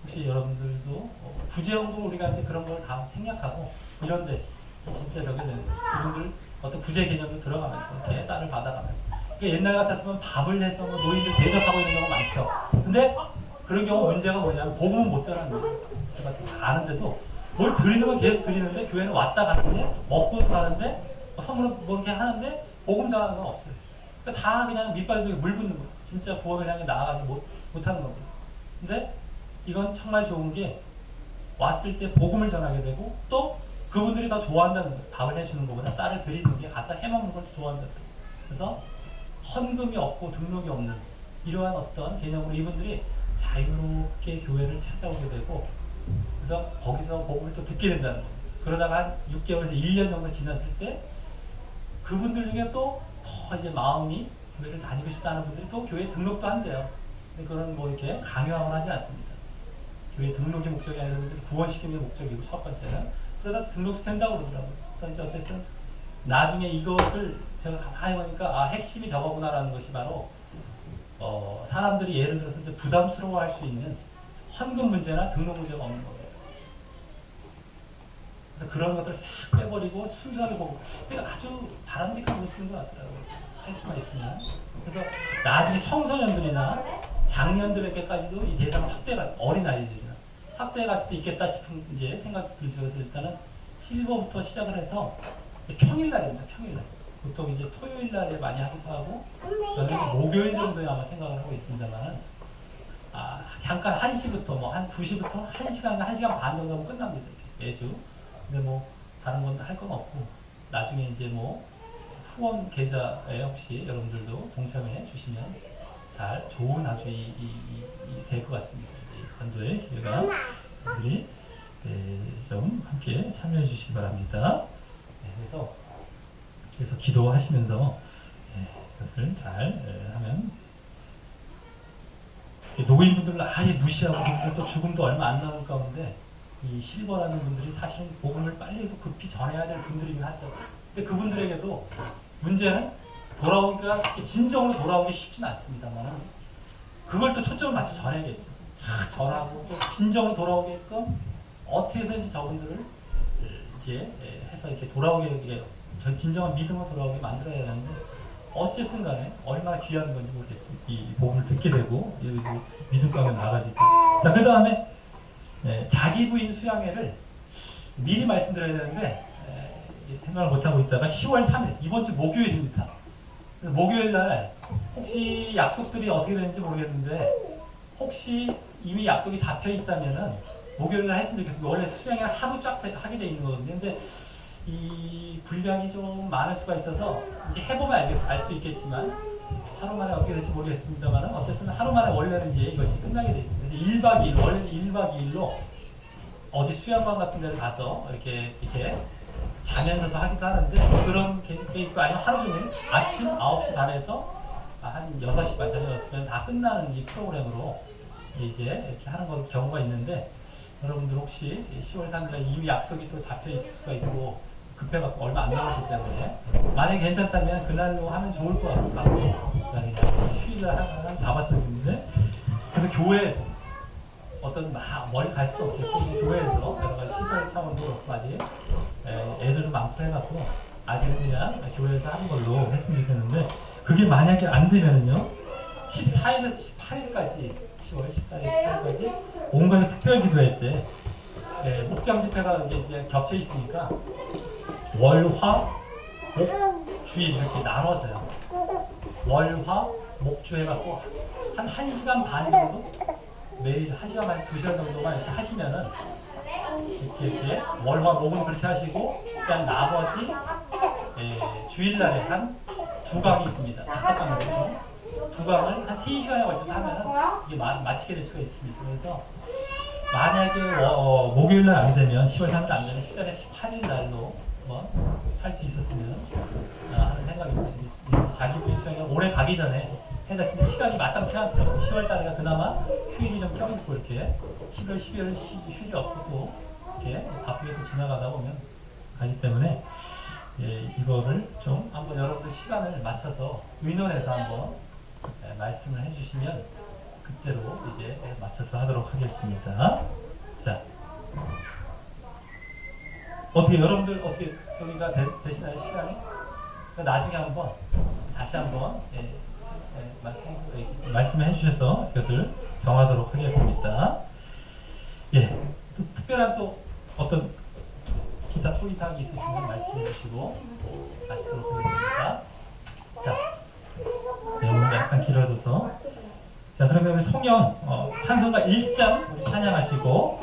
혹시 여러분들도 구제용도 우리가 이제 그런 걸 다 생략하고 이런데 진짜 저게 되는 거죠. 이분들 어떤 구제 개념도 들어가면서 이렇게 쌀을 받아가면서. 그러니까 옛날 같았으면 밥을 해서 뭐 노인들 대접하고 있는 경우가 많죠. 근데 그런 경우 문제가 뭐냐면 복음은 못 전하는 거예요. 제가 다 아는데도 뭘 드리는 건 계속 드리는데 교회는 왔다 가는데 먹고 가는데 선물은 뭐 이렇게 하는데 복음 전하는 건 없어요. 그러니까 다 그냥 밑바닥에 물 붓는 거예요. 진짜 부엌을 향해 나아가지 못하는 겁니다. 근데 이건 정말 좋은 게 왔을 때 복음을 전하게 되고 또 그분들이 더 좋아한다는 거예요. 밥을 해주는 것보다 쌀을 드리는 게 가서 해먹는 걸 좋아한다는 거예요. 그래서 헌금이 없고 등록이 없는 이러한 어떤 개념으로 이분들이 자유롭게 교회를 찾아오게 되고 그래서 거기서 복음을 또 듣게 된다는 거예요. 그러다가 한 6개월에서 1년 정도 지났을 때 그분들 중에 또 더 이제 마음이 교회를 다니고 싶다는 분들이 또 교회에 등록도 한대요. 근데 그런 뭐 이렇게 강요하거나 하지 않습니다. 교회 등록이 목적이 아니라 구원시키는 게 목적이고 첫 번째는 그러다 등록도 된다고 그러더라고요. 그래서 이제 어쨌든 나중에 이것을 제가 가만히 보니까 핵심이 저거구나라는 것이 바로 사람들이 예를 들어서 이제 부담스러워할 수 있는 헌금 문제나 등록 문제가 없는 거예요. 그래서 그런 것들을 싹 빼버리고 순수하게 보고 그러니까 아주 바람직한 모습인 것 같더라고요. 할 수만 있으면. 그래서 나중에 청소년들이나 장년들에게까지도 이 대상을 어린 아이들이나 확대해 갈 수도 있겠다 싶은 이제 생각들 들어서 일단은 실버부터 시작을 해서 평일날입니다. 평일날. 보통 이제 토요일날에 많이 하기도 하고 저는 목요일 정도에 아마 생각을 하고 있습니다만 잠깐 1시부터 뭐 한 2시부터 1시간, 1시간 반 정도 하면 끝납니다. 매주. 근데 뭐 다른 건 할 건 없고 나중에 이제 뭐 후원 계좌에 혹시 여러분들도 동참해 주시면 잘 좋은 아주 될 것 같습니다. 이 간도의 기회가 우리 좀 함께 참여해 주시기 바랍니다. 그래서 기도하시면서 이것을 잘 하면 노인분들을 아예 무시하고 또 죽음도 얼마 안 남은 가운데 이 실버라는 분들이 사실은 복음을 빨리 급히 전해야 될 분들이긴 하죠. 근데 그분들에게도 문제는 돌아오기가 진정으로 돌아오기 쉽진 않습니다만 그걸 또 초점을 맞춰 전해야겠죠. 전하고 또 진정으로 돌아오게끔 어떻게 해서든지 저분들을 이제 해서 이렇게 돌아오게 진정한 믿음으로 돌아오게 만들어야 되는데 어쨌든 간에 얼마나 귀한 건지 모르겠어요. 이 복음을 듣게 되고 믿음 가운데 나가지고. 자, 그 다음에 자기 부인 수양회를 미리 말씀드려야 되는데 생각을 못하고 있다가 10월 3일 이번 주 목요일입니다. 목요일 날 혹시 약속들이 어떻게 되는지 모르겠는데 혹시 이미 약속이 잡혀 있다면은 목요일 날 했으면 좋겠어요. 원래 수양회가 하루 쫙 하게 돼 있는 거거든요. 근데 이 분량이 좀 많을 수가 있어서 이제 해보면 알 수 있겠지만 하루 만에 어떻게 될지 모르겠습니다만 어쨌든 하루 만에 원래는 이제 이것이 끝나게 돼 있습니다. 1박 2일 원래는 1박 2일로 어디 수양관 같은 데를 가서 이렇게 자면서도 하기도 하는데 그런 게 있고 아니면 하루 종일 아침 9시 반에서 한 6시 반 저녁 6시면 다 끝나는 이 프로그램으로 이제 이렇게 하는 경우가 있는데 여러분들 혹시 10월 3일 이미 약속이 또 잡혀 있을 수가 있고 급해갖고 얼마 안 남았기 때문에 만약에 괜찮다면 그날로 하면 좋을 것 같고 휴일을 하나 잡았으면 좋겠는데 그래서 교회에서 어떤 멀리 갈 수 없겠고 교회에서 여러 가지 시설 차원도 그렇고 아직 애들도 많고 해갖고 아직은 그냥 교회에서 하는 걸로 했으면 좋겠는데 그게 만약에 안 되면은요 14일에서 18일까지 10월 14일 18일까지 온갖 특별 기도회 때 목장 집회가 이제 겹쳐 있으니까 월, 화, 목, 주일 이렇게 나눠서요. 월, 화, 목, 주 해갖고 한 1시간 반 정도 매일 1시간 반, 2시간 정도만 이렇게 하시면은 이렇게 월, 화, 목은 그렇게 하시고 그다음 나머지 주일날에 한 2강이 있습니다. 5강이고 2강을 한 3시간에 걸쳐서 하면 이게 마치게 될 수가 있습니다. 그래서 만약에 목요일날 안 되면 10월 3일 안 되면 10월에 18일 날로 할 수 있었으면 하는 생각이 있습니다. 자기 부인 수행이 오래 가기 전에 해서 시간이 마땅치 않더라고요. 10월 달에가 그나마 휴일이 좀 껴있고 이렇게 11월, 12월 휴일이 없고 이렇게 바쁘게 또 지나가다 보면 가기 때문에 이거를 좀 한번 여러분들 시간을 맞춰서 의논해서 한번 말씀을 해주시면 그때로 이제 맞춰서 하도록 하겠습니다. 자, 어떻게 여러분들 어떻게 저기가 되시나요 시간이? 나중에 한번 다시 한번 말씀해 주셔서 이것을 정하도록 하겠습니다. 예, 또 특별한 또 어떤 기타 토의사항이 있으시면 말씀해 주시고 마치도록 하겠습니다. 자, 내용은 약간 길어져서 자, 그러면 우리 송영 찬송가 1장 우리 찬양하시고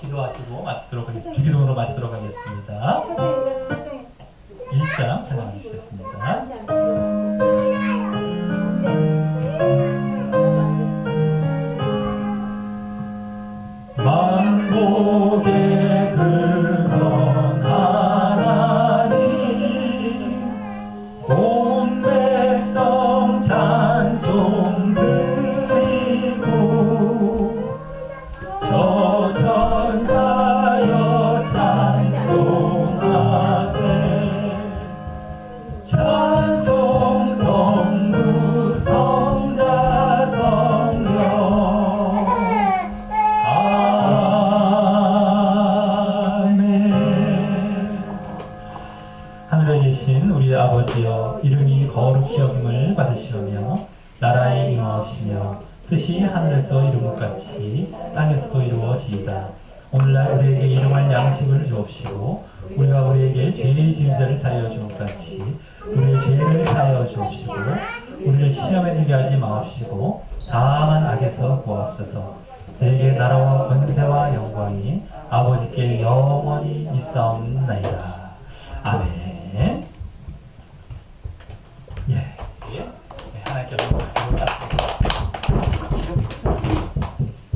기도하시고 마치도록 하겠습니다. 주기도문으로 마치도록 하겠습니다. 1장 찬양하시겠습니다. 만복의 근원 하나님 온 백성 찬송 드리고 저 천사여 찬송하세 찬송 성부 성자 성령 하늘에 계신 우리 아버지여 이름이 거룩히 여김을 받으시오며 나라의 임하옵시며 뜻이 하늘에서 이룬 것 같이 땅에서도 이루어지이다. 오늘날 우리에게 일용할 양식을 주옵시고 우리가 우리에게 죄 지은 자를 사하여 준 것 같이 우리의 죄를 사하여 주옵시고 우리를 시험에 들게 하지 마옵시고 다만 악에서 구하옵소서. 대개 나라와 권세와 영광이 아버지께 영원히 있사옵나이다. 아멘. 예, 하나님께 박수를 받습니다.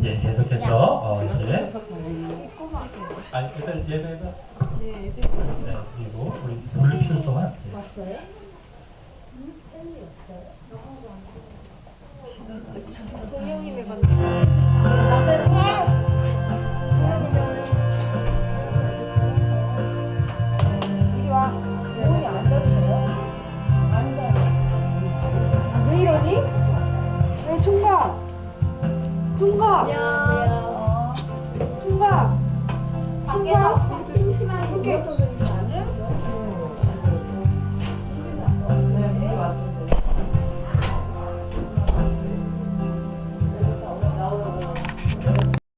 예, 계속해서 이제 일단 예배가 네, 그리고 우리 물을 피울 동안 왔어요? 동영님의 반 이리 와. 동영이 앉아주세요. 앉아요. 왜 이러니? 왜 총각? 총각! 총각! 총각! 이렇게